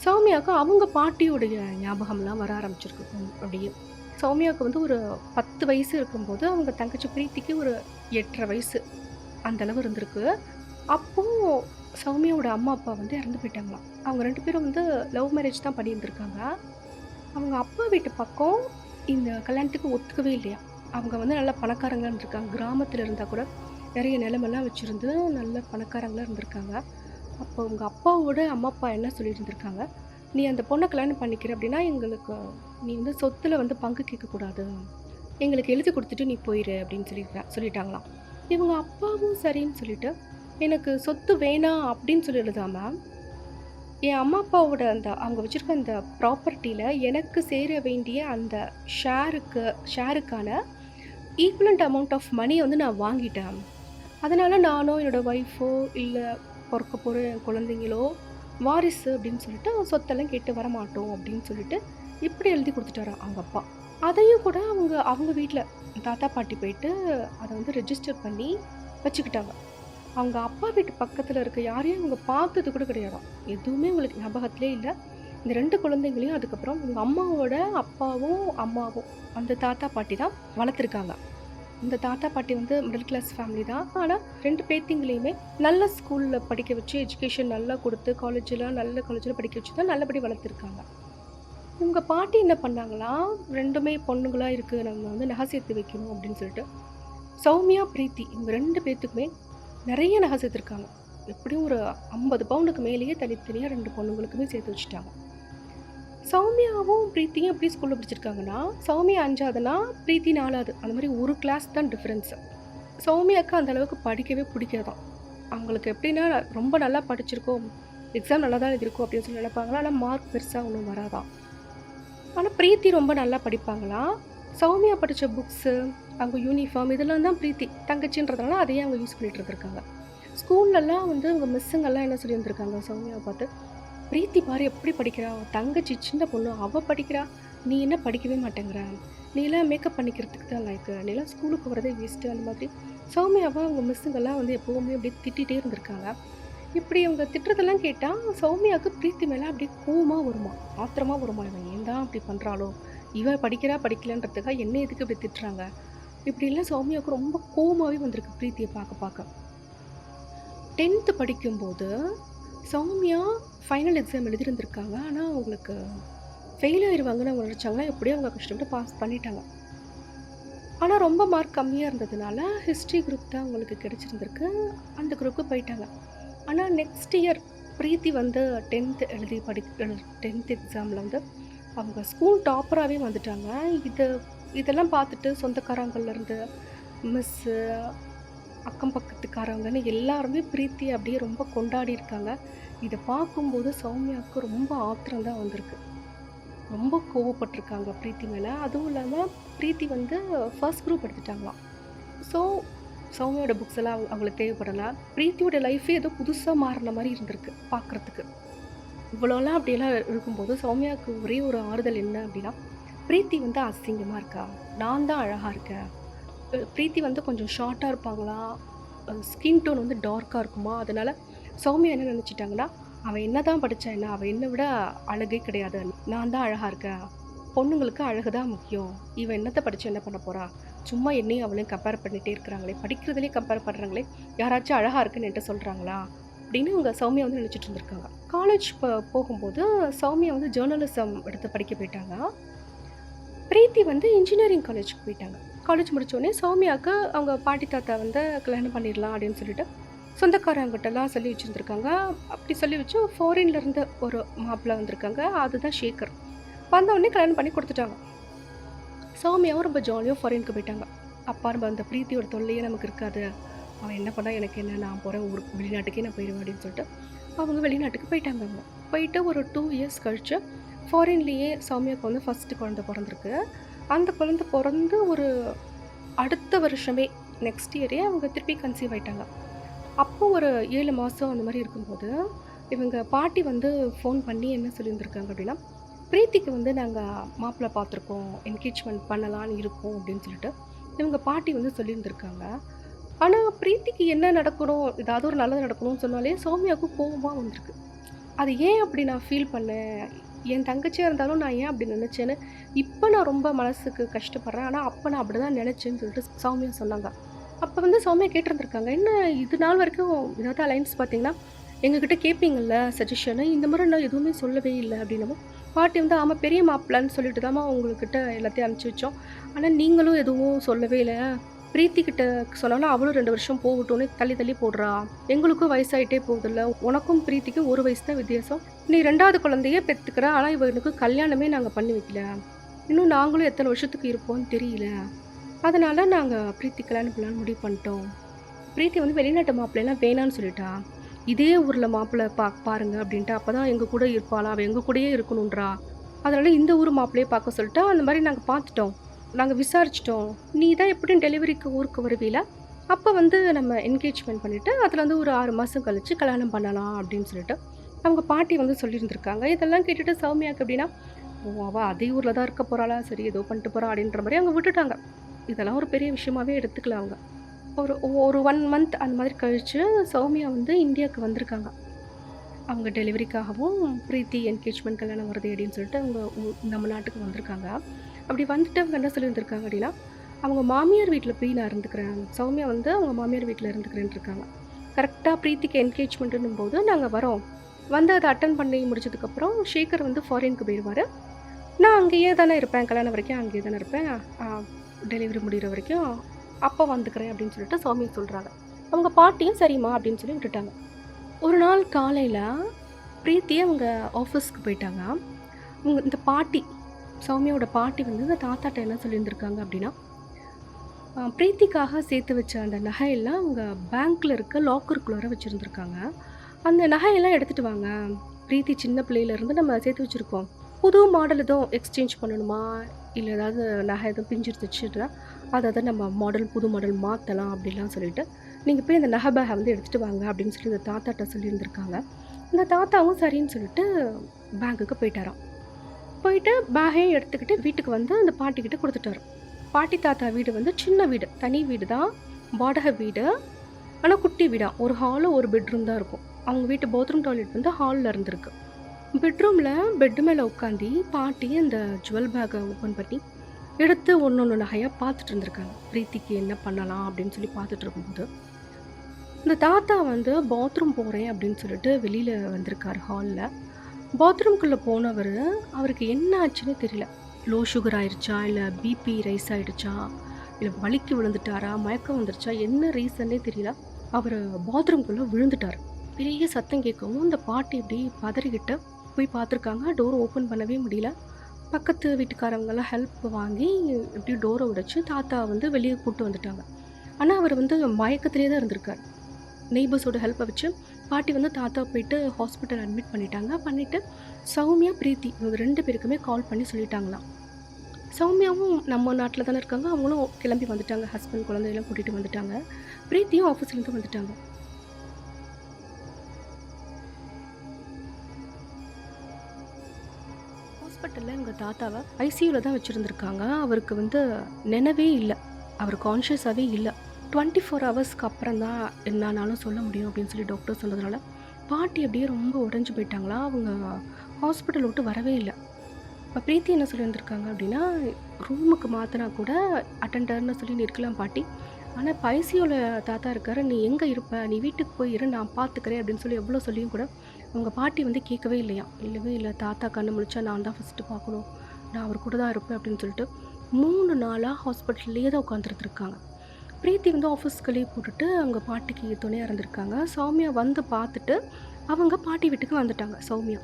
சௌமியாவுக்கு அவங்க பாட்டியோடைய ஞாபகம்லாம் வர ஆரம்பிச்சிருக்கு. அப்படியே சௌமியாவுக்கு வந்து ஒரு 10 வயசு இருக்கும்போது அவங்க தங்கச்சி பிரீத்திக்கு ஒரு 8.5 வயசு அந்தளவு இருந்திருக்கு. அப்போது சௌமியாவோட அம்மா அப்பா வந்து இறந்து போயிட்டாங்களாம். அவங்க 2 பேரும் வந்து லவ் மேரேஜ் தான் பண்ணியிருந்திருக்காங்க. அவங்க அப்பா வீட்டு பக்கம் இந்த கல்யாணத்துக்கு ஒத்துக்கவே இல்லையா. அவங்க வந்து நல்ல பணக்காரங்களாக இருந்திருக்காங்க. கிராமத்தில் இருந்தால் கூட நிறைய நிலமெல்லாம் வச்சுருந்து நல்ல பணக்காரங்களாக இருந்திருக்காங்க. அப்போ அவங்க அப்பாவோட அம்மா அப்பா என்ன சொல்லிட்டு இருந்திருக்காங்க, நீ அந்த பொண்ணை கல்யாணம் பண்ணிக்கிற அப்படின்னா எங்களுக்கு நீ வந்து சொத்தில் வந்து பங்கு கேட்கக்கூடாது, எங்களுக்கு எழுதி கொடுத்துட்டு நீ போயிரு அப்படின்னு சொல்லிட்டாங்களாம். இவங்க அப்பாவும் சரின்னு சொல்லிட்டு எனக்கு சொத்து வேணாம் அப்படின்னு சொல்லி எழுதாமல் என் அம்மா அப்பாவோட அந்த அவங்க வச்சுருக்க அந்த ப்ராப்பர்ட்டியில் எனக்கு சேர வேண்டிய அந்த ஷேருக்கான ஈக்குவலண்ட் அமௌண்ட் ஆஃப் மணியை வந்து நான் வாங்கிட்டேன். அதனால் நானோ என்னோடய ஒய்ஃபோ இல்லை பிறக்க போகிற என் குழந்தைங்களோ வாரிசு அப்படின்னு சொல்லிட்டு சொத்தெல்லாம் கேட்டு வரமாட்டோம் அப்படின்னு சொல்லிட்டு இப்படி எழுதி கொடுத்துட்டாராம் அவங்க அப்பா. அதையும் கூட அவங்க வீட்டில் தாத்தா பாட்டி போயிட்டு அதை வந்து ரெஜிஸ்டர் பண்ணி வச்சுக்கிட்டாங்க. அவங்க அப்பா வீட்டு பக்கத்தில் இருக்க யாரையும் அவங்க பார்த்தது கூட கிடையாதாம். எதுவுமே உங்களுக்கு ஞாபகத்திலே இல்லை. இந்த 2 குழந்தைங்களையும் அதுக்கப்புறம் உங்கள் அம்மாவோட அப்பாவும் அம்மாவும் அந்த தாத்தா பாட்டி தான் வளர்த்துருக்காங்க. இந்த தாத்தா பாட்டி வந்து மிடில் கிளாஸ் ஃபேமிலி தான். ஆனால் 2 பேத்திங்களையுமே நல்ல ஸ்கூலில் படிக்க வச்சு எஜுகேஷன் நல்லா கொடுத்து நல்ல காலேஜில் படிக்க வச்சு தான் நல்லபடி வளர்த்துருக்காங்க. உங்கள் பாட்டி என்ன பண்ணாங்களா, 2மே பொண்ணுங்களாக இருக்குது, நம்ம வந்து நகை சேர்த்து வைக்கணும் அப்படின்னு சொல்லிட்டு சௌமியா பிரீத்தி இவங்க 2 பேர்த்துக்குமே நிறைய நகை சேர்த்துருக்காங்க. எப்படியும் ஒரு 50 பவுனுக்கு மேலேயே தனித்தனியாக 2 பொண்ணுங்களுக்குமே சேர்த்து வச்சுட்டாங்க. சௌமியாவும் பிரீத்தியும் எப்படி ஸ்கூலில் படிச்சிருக்காங்கன்னா, சௌமியா 5ஆவதுனா பிரீத்தி 4ஆவது, அந்த மாதிரி ஒரு கிளாஸ் தான் டிஃப்ரென்ஸு. சௌமியாவுக்கு அந்த அளவுக்கு படிக்கவே பிடிக்காதான். அவங்களுக்கு எப்படின்னா ரொம்ப நல்லா படிச்சிருக்கோம், எக்ஸாம் நல்லா தான் எழுதிருக்கோம் அப்படின்னு சொல்லி நினைப்பாங்களா, ஆனால் மார்க் பெருசாக ஒன்றும் வராதான். ஆனால் பிரீத்தி ரொம்ப நல்லா படிப்பாங்களாம். சௌமியா படித்த புக்ஸு அவங்க யூனிஃபார்ம் இதெல்லாம் தான் பிரீத்தி தங்கச்சின்றதுனால அதையே அவங்க யூஸ் பண்ணிகிட்டு இருந்திருக்காங்க. ஸ்கூல்லலாம் வந்து அவங்க மிஸ்ஸுங்கெல்லாம் என்ன சொல்லி இருந்திருக்காங்க, சௌமியாவை பார்த்து, பிரீத்தி பாரு எப்படி படிக்கிறா, தங்கச்சி சின்ன பொண்ணு அவள் படிக்கிறா, நீ என்ன படிக்கவே மாட்டேங்கிற, நீலாம் மேக்கப் பண்ணிக்கிறதுக்கு தான் லைக்கு, நீலாம் ஸ்கூலுக்கு வரதே வேஸ்ட்டு, அந்த மாதிரி சௌமியாவை அவங்க மிஸ்ஸுங்கெல்லாம் வந்து எப்போவுமே அப்படியே திட்டிகிட்டே இருந்திருக்காங்க. இப்படி அவங்க திட்டுறதெல்லாம் கேட்டால் சௌமியாவுக்கு பிரீத்தி மேலே அப்படியே கோவமாக வருமா, ஆத்திரமாக வருமா, இவன் ஏன் தான் அப்படி பண்ணுறாளோ, இவன் படிக்கலன்றதுக்காக என்ன எதுக்கு இப்படி திட்டுறாங்க, இப்படிலாம் சௌமியாவுக்கு ரொம்ப கோவமாகவே வந்திருக்கு பிரீத்தியை பார்க்க. 10th படிக்கும்போது சௌமியா ஃபைனல் எக்ஸாம் எழுதியிருந்திருக்காங்க. ஆனால் அவங்களுக்கு ஃபெயில் ஆயிடுவாங்கன்னு அவங்க நினச்சாங்க. எப்படியும் அவங்க கஷ்டப்பட்டு பாஸ் பண்ணிட்டாங்க. ஆனால் ரொம்ப மார்க் கம்மியாக இருந்ததுனால ஹிஸ்ட்ரி குரூப் தான் அவங்களுக்கு கிடச்சிருந்துருக்கு. அந்த குரூப்புக்கு போயிட்டாங்க. ஆனால் நெக்ஸ்ட் இயர் பிரீத்தி வந்து 10th எக்ஸாமில் வந்து அவங்க ஸ்கூல் டாப்பராகவே வந்துட்டாங்க. இதெல்லாம் பார்த்துட்டு சொந்தக்காரங்கள்லேருந்து மிஸ்ஸு அக்கம் பக்கத்துக்காரங்கன்னு எல்லாருமே பிரீத்தி அப்படியே ரொம்ப கொண்டாடி இருக்காங்க. இதை பார்க்கும்போது சௌமியாவுக்கு ரொம்ப ஆத்திரம் தான் வந்திருக்கு. ரொம்ப கோவப்பட்டிருக்காங்க பிரீத்தி மேலே. அதுவும் இல்லாமல் பிரீத்தி வந்து ஃபர்ஸ்ட் குரூப் எடுத்துட்டாங்களாம். ஸோ சௌமியோட புக்ஸ் எல்லாம் அவங்களுக்கு தேவைப்படலை. பிரீத்தியோட லைஃபே ஏதோ புதுசாக மாறின மாதிரி இருந்திருக்கு பார்க்குறதுக்கு. இவ்வளோலாம் அப்படியெல்லாம் இருக்கும்போது சௌமியாவுக்கு ஒரே ஒரு ஆறுதல் என்ன அப்படின்னா, பிரீத்தி வந்து அசிங்கமாக இருக்கா, நான் தான் அழகாக இருக்கேன். பிரீத்தி வந்து கொஞ்சம் ஷார்ட்டாக இருப்பாங்களா, ஸ்கின் டோன் வந்து டார்க்காக இருக்குமா, அதனால சௌமியா என்ன நினச்சிட்டாங்கன்னா, அவள் என்ன தான் படித்தா என்ன, அவள் என்னை விட அழகே கிடையாது, நான் தான் அழகாக இருக்கேன், பொண்ணுங்களுக்கு அழகு தான் முக்கியம், இவன் என்னத்தை படித்து என்ன பண்ண போகிறா, சும்மா என்னையும் அவளையும் கம்பேர் பண்ணிகிட்டே இருக்கிறாங்களே, படிக்கிறதுலேயே கம்பேர் பண்ணுறாங்களே, யாராச்சும் அழகாக இருக்குன்னு என்கிட்ட சொல்கிறாங்களா அப்படின்னு அவங்க சௌமியா வந்து நினச்சிட்டு இருந்திருக்காங்க. காலேஜ் போகும்போது சௌமியா வந்து ஜேர்னலிசம் எடுத்து படிக்க போயிட்டாங்க. பிரீத்தி வந்து இன்ஜினியரிங் காலேஜுக்கு போயிட்டாங்க. காலேஜ் முடித்தோடனே சௌமியாவுக்கு அவங்க பாட்டி தாத்தா வந்து கல்யாணம் பண்ணிடலாம் அப்படின்னு சொல்லிட்டு சொந்தக்காரங்கிட்டலாம் சொல்லி வச்சுருந்துருக்காங்க. அப்படி சொல்லி வச்சு ஃபாரின்லேருந்து ஒரு மாப்பிள்ளை வந்திருக்காங்க, அதுதான் ஷேகர். வந்தவொடனே கல்யாணம் பண்ணி கொடுத்துட்டாங்க. சௌமியாவும் ரொம்ப ஜாலியாக ஃபாரினுக்கு போயிட்டாங்க. அப்பா நம்ம அந்த பிரீத்தியோட தொல்லையே நமக்கு இருக்காது, அவன் என்ன பண்ணால் எனக்கு என்ன, நான் போகிறேன் ஊருக்கு, வெளிநாட்டுக்கே நான் போயிடுவேன் அப்படின்னு சொல்லிட்டு அவங்க வெளிநாட்டுக்கு போயிட்டாங்க. அவங்க போயிட்டு ஒரு 2 இயர்ஸ் கழித்து ஃபாரின்லேயே சௌமியாவுக்கு வந்து ஃபஸ்ட்டு குழந்தை பிறந்திருக்கு. அந்த குழந்தை பிறந்து ஒரு அடுத்த வருஷமே நெக்ஸ்ட் இயரே அவங்க திருப்பி கன்சீவ் ஆகிட்டாங்க. அப்போ ஒரு 7 மாதம் அந்த மாதிரி இருக்கும்போது இவங்க பாட்டி வந்து ஃபோன் பண்ணி என்ன சொல்லியிருந்திருக்காங்க அப்படின்னா, பிரீத்திக்கு வந்து நாங்கள் மாப்பிள்ளை பார்த்துருக்கோம், என்கேஜ்மெண்ட் பண்ணலான்னு இருக்கோம் அப்படின்னு சொல்லிட்டு இவங்க பாட்டி வந்து சொல்லியிருந்திருக்காங்க. ஆனால் பிரீத்திக்கு என்ன நடக்கணும், ஏதாவது ஒரு நல்லது நடக்கணும்னு சொன்னாலே சௌமியாவுக்கு கோபமாக வந்திருக்கு. அது ஏன் அப்படி நான் ஃபீல் பண்ணேன், என் தங்கச்சியாக இருந்தாலும் நான் ஏன் அப்படி நினச்சேன்னு இப்போ நான் ரொம்ப மனசுக்கு கஷ்டப்படுறேன், ஆனால் அப்போ நான் அப்படி தான் நினச்சேன்னு சொல்லிட்டு சௌமியா சொன்னாங்க. அப்போ வந்து சௌமியா கேட்டிருந்துருக்காங்க, என்ன இது நாள் வரைக்கும் ஏதாவது அலைன்ஸ் பார்த்தீங்கன்னா எங்ககிட்ட கேட்பீங்கள்ல சஜஷனு, இந்த மாதிரி நான் எதுவுமே சொல்லவே இல்லை அப்படின்னமோ பாட்டி வந்து ஆமாம் பெரிய மாப்பிள்ளைன்னு சொல்லிட்டு தாம்மா உங்கள்கிட்ட எல்லாத்தையும் அனுப்பிச்சி வச்சோம், ஆனால் நீங்களும் எதுவும் சொல்லவே இல்லை, பிரீத்தி கிட்ட சொன்னாலும் அவளும் 2 வருஷம் போகட்டும்னு தள்ளி தள்ளி போடுறா, எங்களுக்கும் வயசாகிட்டே போகுதில்ல, உனக்கும் பிரீத்திக்கும் 1 வயசு தான் வித்தியாசம், நீ 2வது குழந்தையே பெற்றுக்கிற, ஆனால் இவனுக்கு கல்யாணமே நாங்கள் பண்ணி வைக்கல, இன்னும் நாங்களும் எத்தனை வருஷத்துக்கு இருப்போம்னு தெரியல, அதனால் நாங்கள் பிரீத்தி கல்யாணம் பண்ணலான்னு முடிவு பண்ணிட்டோம். பிரீத்தி வந்து வெளிநாட்டு மாப்பிள்ளைலாம் வேணான்னு சொல்லிட்டா, இதே ஊரில் மாப்பிள்ளை பாருங்க அப்படின்ட்டு, அப்போ தான் எங்கள் கூட இருப்பாளா, அவள் எங்கள் கூடயே இருக்கணுன்றா, அதனால் இந்த ஊர் மாப்பிள்ளையே பார்க்க சொல்லிட்டா, அந்த மாதிரி நாங்கள் பார்த்துட்டோம், நாங்கள் விசாரிச்சிட்டோம், நீ தான் எப்படியும் டெலிவரிக்கு ஊருக்கு வருவீல, அப்போ வந்து நம்ம என்கேஜ்மெண்ட் பண்ணிவிட்டு அதில் வந்து ஒரு 6 மாதம் கழித்து கல்யாணம் பண்ணலாம் அப்படின்னு சொல்லிட்டு அவங்க பாட்டி வந்து சொல்லியிருந்திருக்காங்க. இதெல்லாம் கேட்டுட்டு சௌமியாவுக்கு எப்படின்னா, ஓ அவள் அதே ஊரில் தான் இருக்க போகிறாளா, சரி ஏதோ பண்ணிட்டு போகிறா அப்படின்ற மாதிரி அவங்க விட்டுட்டாங்க. இதெல்லாம் ஒரு பெரிய விஷயமாகவே எடுத்துக்கல. அவங்க ஒரு ஒரு 1 மந்த் அந்த மாதிரி கழித்து சௌமியா வந்து இந்தியாவுக்கு வந்திருக்காங்க. அவங்க டெலிவரிக்காகவும் பிரீத்தி என்கேஜ்மெண்ட் கல்யாணம் வருது அப்படின்னு சொல்லிட்டு அவங்க நம்ம நாட்டுக்கு வந்திருக்காங்க. அப்படி வந்துட்டு அவங்க என்ன சொல்லியிருந்திருக்காங்க அப்படின்னா, அவங்க மாமியார் வீட்டில் போய் நான் இருந்துக்கிறேன், சௌமியா வந்து அவங்க மாமியார் வீட்டில் இருந்துக்கிறேன்னு இருக்காங்க. கரெக்டாக பிரீத்திக்கு என்கேஜ்மெண்ட்டுன்னும் போது நாங்கள் வரோம், வந்து அதை அட்டன் பண்ணி முடிச்சதுக்கப்புறம் ஷேகர் வந்து ஃபாரினுக்கு போயிடுவார், நான் அங்கேயே தானே இருப்பேன், கல்யாணம் வரைக்கும் அங்கேயே தானே இருப்பேன், டெலிவரி முடிகிற வரைக்கும் அப்போ வந்துக்கிறேன் அப்படின்னு சொல்லிட்டு சௌமியா சொல்கிறாங்க. அவங்க பாட்டியும் சரிம்மா அப்படின்னு சொல்லி விட்டுட்டாங்க. ஒரு நாள் காலையில் பிரீத்தி அவங்க ஆஃபீஸ்க்கு போயிட்டாங்க. இந்த பாட்டி சௌமியாவோட பாட்டி வந்து இந்த தாத்தாட்ட என்ன சொல்லியிருந்திருக்காங்க அப்படின்னா, பிரீத்திக்காக சேர்த்து வச்ச அந்த நகையெல்லாம் அவங்க பேங்க்கில் இருக்க லாக்கருக்குள்ளார வச்சுருந்துருக்காங்க, அந்த நகையெல்லாம் எடுத்துகிட்டு வாங்க, பிரீத்தி சின்ன பிள்ளையிலேருந்து நம்ம சேர்த்து வச்சுருக்கோம், புது மாடல் எதுவும் எக்ஸ்சேஞ்ச் பண்ணணுமா, இல்லை ஏதாவது நகை எதுவும் பிஞ்சிருந்துச்சுன்னா அதை நம்ம மாடல் புது மாடல் மாற்றலாம் அப்படிலாம் சொல்லிட்டு நீங்கள் போய் அந்த நகை பேகை வந்து எடுத்துகிட்டு வாங்க அப்படின்னு சொல்லி இந்த தாத்தாட்ட சொல்லியிருந்திருக்காங்க. இந்த தாத்தாவும் சரின்னு சொல்லிட்டு பேங்க்குக்கு போயிட்டாராம். போயிட்டு பேகையும் எடுத்துக்கிட்டு வீட்டுக்கு வந்து அந்த பாட்டிக்கிட்ட கொடுத்துட்டாரு. பாட்டி தாத்தா வீடு வந்து சின்ன வீடு, தனி வீடு தான், வாடகை வீடு, ஆனால் குட்டி வீடாக, ஒரு ஹாலு ஒரு பெட்ரூம் தான் இருக்கும். அவங்க வீட்டு பாத்ரூம் டாய்லெட் வந்து ஹாலில் இருந்திருக்கு. பெட்ரூமில் பெட்டு மேலே உட்காந்து பாட்டி அந்த ஜுவல் பேக்கை ஓப்பன் பண்ணி எடுத்து ஒன்று நகையாக பார்த்துட்டு இருந்திருக்காங்க. பிரீத்திக்கு என்ன பண்ணலாம் அப்படின்னு சொல்லி பார்த்துட்டு இருக்கும்போது இந்த தாத்தா வந்து பாத்ரூம் போகிறேன் அப்படின்னு சொல்லிட்டு வெளியில் வந்திருக்கார். ஹாலில் பாத்ரூம்குள்ளே போனவர், அவருக்கு என்ன ஆச்சுன்னு தெரியல, லோ சுகர் ஆயிடுச்சா, இல்லை பிபி ரைஸ் ஆகிடுச்சா, இல்லை வலிக்கு விழுந்துட்டாரா, மயக்கம் வந்துருச்சா, என்ன ரீசன்னே தெரியல, அவர் பாத்ரூம்குள்ளே விழுந்துட்டார். பெரிய சத்தம் கேட்கவும் இந்த பாட்டி இப்படி பதறிக்கிட்டு போய் பார்த்துருக்காங்க. டோரை ஓப்பன் பண்ணவே முடியல. பக்கத்து வீட்டுக்காரவங்கெல்லாம் ஹெல்ப் வாங்கி இப்படி டோரை உடைச்சி தாத்தா வந்து வெளியே கூப்பிட்டு வந்துட்டாங்க. ஆனால் அவர் வந்து மயக்கத்திலே தான் இருந்திருக்கார். நெய்பர்ஸோட ஹெல்ப்பை வச்சு பாட்டி வந்து தாத்தா போயிட்டு ஹாஸ்பிட்டல் அட்மிட் பண்ணிட்டாங்க. பண்ணிவிட்டு சௌமியா பிரீத்தி இவங்க 2 பேருக்குமே கால் பண்ணி சொல்லிட்டாங்களாம். சௌமியாவும் நம்ம நாட்டில் தானே இருக்காங்க, அவங்களும் கிளம்பி வந்துட்டாங்க, ஹஸ்பண்ட் குழந்தையெல்லாம் கூட்டிகிட்டு வந்துட்டாங்க. பிரீத்தியும் ஆஃபீஸ்லேருந்து வந்துட்டாங்க. ஹாஸ்பிட்டலில் எங்கள் தாத்தாவை ஐசியூவில் தான் வச்சுருந்துருக்காங்க. அவருக்கு வந்து நினைவே இல்லை, அவர் கான்ஷியஸாகவே இல்லை. 24 ஹவர்ஸ்க்கு அப்புறம் தான் என்னானாலும் சொல்ல முடியும் அப்படின்னு சொல்லி டாக்டர் சொன்னதுனால பாட்டி அப்படியே ரொம்ப உடஞ்சி போயிட்டாங்களா. அவங்க ஹாஸ்பிட்டல் விட்டு வரவே இல்லை. இப்போ பிரீத்தி என்ன சொல்லியிருந்திருக்காங்க அப்படின்னா, ரூமுக்கு மாற்றினா கூட அட்டெண்டர்னு சொல்லி நீ இருக்கலாம் பாட்டி, ஆனால் இப்போ ஐசியூவில் தாத்தா இருக்காரு, நீ எங்கே இருப்ப, நீ வீட்டுக்கு போய் இரு, நான் பார்த்துக்கிறேன் அப்படின்னு சொல்லி எவ்வளோ சொல்லியும் கூட அவங்க பாட்டி வந்து கேட்கவே இல்லையா. இல்லவே இல்லை, தாத்தா கண்ணு முழிச்சா நான் தான் ஃபஸ்ட்டு பார்க்கணும், நான் அவர் கூட தான் இருப்பேன் அப்படின்னு சொல்லிட்டு 3 நாளாக ஹாஸ்பிட்டல்லையே தான் உட்காந்துருந்துருக்காங்க. பிரீத்தி வந்து ஆஃபீஸ்க்கு லீவ் போட்டுட்டு அவங்க பாட்டிக்கு துணையாக இருந்திருக்காங்க. சௌமியா வந்து பார்த்துட்டு அவங்க பாட்டி வீட்டுக்கு வந்துட்டாங்க. சௌமியா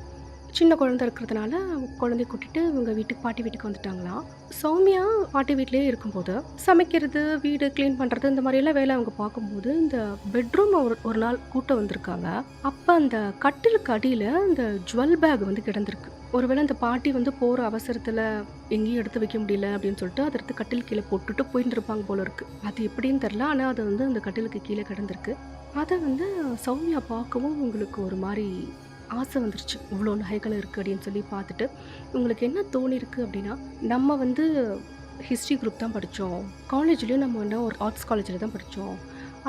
சின்ன குழந்தை இருக்கிறதுனால குழந்தைய கூட்டிட்டு இவங்க வீட்டுக்கு பாட்டி வீட்டுக்கு வந்துட்டாங்களாம். சௌமியா பாட்டி வீட்டிலேயே இருக்கும்போது சமைக்கிறது, வீடு க்ளீன் பண்ணுறது, இந்த மாதிரியெல்லாம் வேலை அவங்க பார்க்கும்போது இந்த பெட்ரூம் ஒரு நாள் கூட்ட வந்திருக்காங்க. அப்போ அந்த கட்டிலுக்கு அடியில் இந்த ஜுவல் பேக் வந்து கிடந்திருக்கு. ஒருவேளை அந்த பாட்டி வந்து போகிற அவசரத்தில் எங்கேயும் எடுத்து வைக்க முடியல அப்படின்னு சொல்லிட்டு அதை எடுத்து கட்டில் கீழே போட்டுட்டு போயிட்டு இருப்பாங்க போல இருக்குது. அது எப்படின்னு தெரில, ஆனால் அது வந்து அந்த கட்டிலுக்கு கீழே கிடந்திருக்கு. அதை வந்து சௌமியா பார்க்கவும் உங்களுக்கு ஒரு மாதிரி ஆசை வந்துருச்சு. இவ்வளோ நகைகள் இருக்குது அப்படின்னு சொல்லி பார்த்துட்டு உங்களுக்கு என்ன தோணிருக்கு அப்படின்னா, நம்ம வந்து ஹிஸ்ட்ரி குரூப் தான் படித்தோம், காலேஜ்லேயும் நம்ம வந்து ஒரு ஆர்ட்ஸ் காலேஜில் தான் படித்தோம்.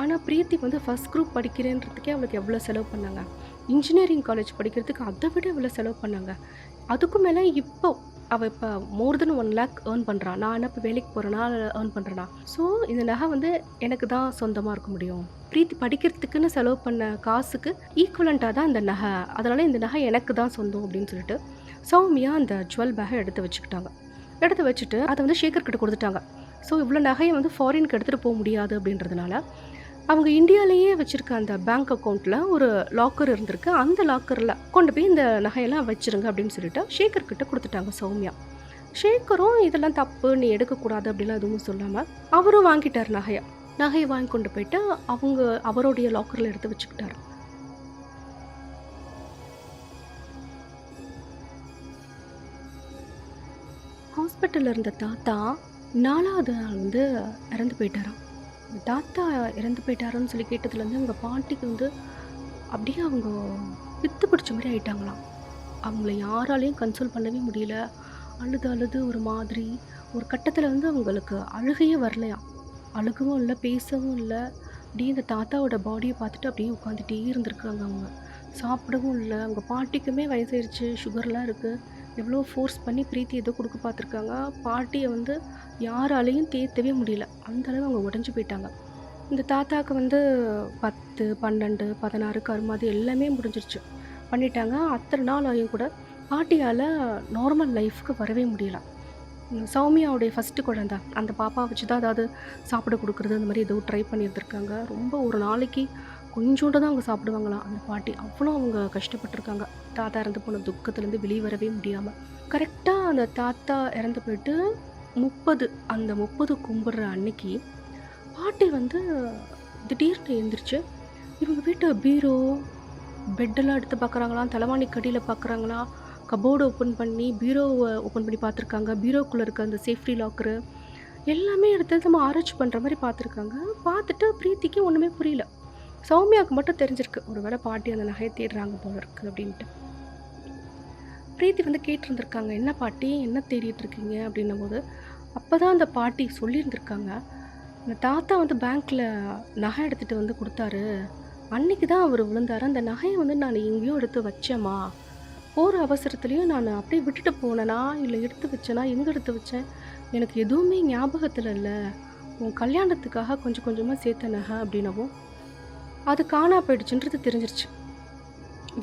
ஆனால் பிரீத்தி வந்து ஃபஸ்ட் குரூப் படிக்கிறேன்றதுக்கே அவளுக்கு எவ்வளோ செலவு பண்ணாங்க, இன்ஜினியரிங் காலேஜ் படிக்கிறதுக்கு அதை விட எவ்வளோ செலவு பண்ணாங்க. அதுக்கும் மேலே இப்போ அவள் இப்போ மோர் தென் 1 lakh ஏர்ன் பண்ணுறான். நான் என்ன இப்போ வேலைக்கு போகிறேன்னா ஏர்ன் பண்ணுறேன்னா, ஸோ இந்த நகை வந்து எனக்கு தான் சொந்தமாக இருக்க முடியும். பிரீத்தி படிக்கிறதுக்குன்னு செலவு பண்ண காசுக்கு ஈக்குவலண்ட்டாக தான் இந்த நகை, அதனால் இந்த நகை எனக்கு தான் சொந்தம் அப்படின்னு சொல்லிட்டு சௌமியா அந்த ஜுவல் பேக்கை எடுத்து வச்சுக்கிட்டாங்க. எடுத்து வச்சுட்டு அதை வந்து சேகர் கிட்ட கொடுத்துட்டாங்க. ஸோ இவ்வளோ நகையை வந்து ஃபாரினுக்கு எடுத்துகிட்டு போக முடியாது அப்படின்றதுனால அவங்க இந்தியாவிலேயே வச்சுருக்க அந்த பேங்க் அக்கௌண்ட்டில் ஒரு லாக்கர் இருந்திருக்கு, அந்த லாக்கரில் கொண்டு போய் இந்த நகையெல்லாம் வச்சுருங்க அப்படின்னு சொல்லிட்டு சேகர் கிட்ட கொடுத்துட்டாங்க சௌமியா. சேகரும் இதெல்லாம் தப்பு, நீ எடுக்கக்கூடாது அப்படிலாம் எதுவும் சொல்லாமல் அவரும் வாங்கிட்டார் நகையை வாங்கி கொண்டு போயிட்டு அவருடைய லாக்கரில் எடுத்து வச்சுக்கிட்டாரு. ஹாஸ்பிட்டலில் இருந்த தாத்தா 4வது நாள் வந்து இறந்து போயிட்டாராம். தாத்தா இறந்து போயிட்டாருன்னு சொல்லி கேட்டதுலேருந்து அவங்க பாட்டிக்கு வந்து அப்படியே அவங்க பித்து பிடிச்ச மாதிரி ஆயிட்டாங்களாம். அவங்கள யாராலையும் கன்சோல் பண்ணவே முடியல. அழுது ஒரு மாதிரி ஒரு கட்டத்தில் வந்து அவங்களுக்கு அழுகையே வரலையாம். அழுகவும் இல்லை, பேசவும் இல்லை. அப்படியே இந்த தாத்தாவோட பாடியை பார்த்துட்டு அப்படியே உட்காந்துட்டே இருந்திருக்காங்க. அவங்க சாப்பிடவும் இல்லை. அவங்க பாட்டிக்குமே வயசாயிருச்சு, சுகர்லாம் இருக்குது. எவ்வளோ ஃபோர்ஸ் பண்ணி பிரீத்தி ஏதோ கொடுக்க பார்த்துருக்காங்க. பாட்டியை வந்து யாராலையும் தேற்றவே முடியல, அந்தளவு அவங்க உடஞ்சி போயிட்டாங்க. இந்த தாத்தாவுக்கு வந்து 10, 12, 16 கருமாதி எல்லாமே முடிஞ்சிருச்சு, பண்ணிட்டாங்க. அத்தனை நாள் ஆகியும் கூட பாட்டியால் நார்மல் லைஃப்க்கு வரவே முடியல. சௌமியாவுடைய ஃபஸ்ட்டு குழந்தை, அந்த பாப்பா வச்சு தான் அதாவது சாப்பிட கொடுக்குறது அந்த மாதிரி ஏதோ ட்ரை பண்ணியிருந்திருக்காங்க. ரொம்ப ஒரு நாளைக்கு கொஞ்சோண்டு தான் அவங்க சாப்பிடுவாங்களாம் அந்த பாட்டி. அவ்வளோ அவங்க கஷ்டப்பட்டுருக்காங்க தாத்தா இறந்து போன துக்கத்துலேருந்து வெளியே வரவே முடியாமல். கரெக்டாக அந்த தாத்தா இறந்து போயிட்டு 30 கும்பிட்ற அன்னைக்கு பாட்டி வந்து திடீர்னு எழுந்திரிச்சு இவங்க வீட்டு பீரோ பெட்டெல்லாம் எடுத்து பார்க்குறாங்களாம், தலைவாணி கடியில் பார்க்குறாங்களா, கபோர்டு ஓப்பன் பண்ணி பீரோவை ஓப்பன் பண்ணி பார்த்துருக்காங்க. பீரோக்குள்ளே இருக்க அந்த சேஃப்டி லாக்கரு எல்லாமே எடுத்து நம்ம ஆராய்ச்சி பண்ணுற மாதிரி பார்த்துருக்காங்க. பார்த்துட்டு பிரீத்திக்கு ஒன்றுமே புரியல. சௌமியாவுக்கு மட்டும் தெரிஞ்சிருக்கு, ஒரு வேளை பாட்டி அந்த நகையை தேடுறாங்க போல இருக்குது அப்படின்ட்டு. பிரீத்தி வந்து கேட்டிருந்துருக்காங்க, என்ன பாட்டி என்ன தேடிட்டு இருக்கீங்க அப்படின்னும் போது அப்போ தான் அந்த பாட்டி சொல்லியிருந்திருக்காங்க, அந்த தாத்தா வந்து பேங்க்கில் நகை எடுத்துகிட்டு வந்து கொடுத்தாரு, அன்னைக்கு தான் அவர் விழுந்தார். அந்த நகையை வந்து நான் எங்கேயோ எடுத்து வச்சேம்மா, போகிற அவசரத்துலேயும் நான் அப்படியே விட்டுட்டு போனேனா இல்லை எடுத்து வச்சேனா, எங்கே எடுத்து வச்சேன் எனக்கு எதுவுமே ஞாபகத்தில் இல்லை, உன் கல்யாணத்துக்காக கொஞ்சம் கொஞ்சமாக சேர்த்த நகை அப்படின்னவும் அது காணா போயிடுச்சுன்றது தெரிஞ்சிருச்சு.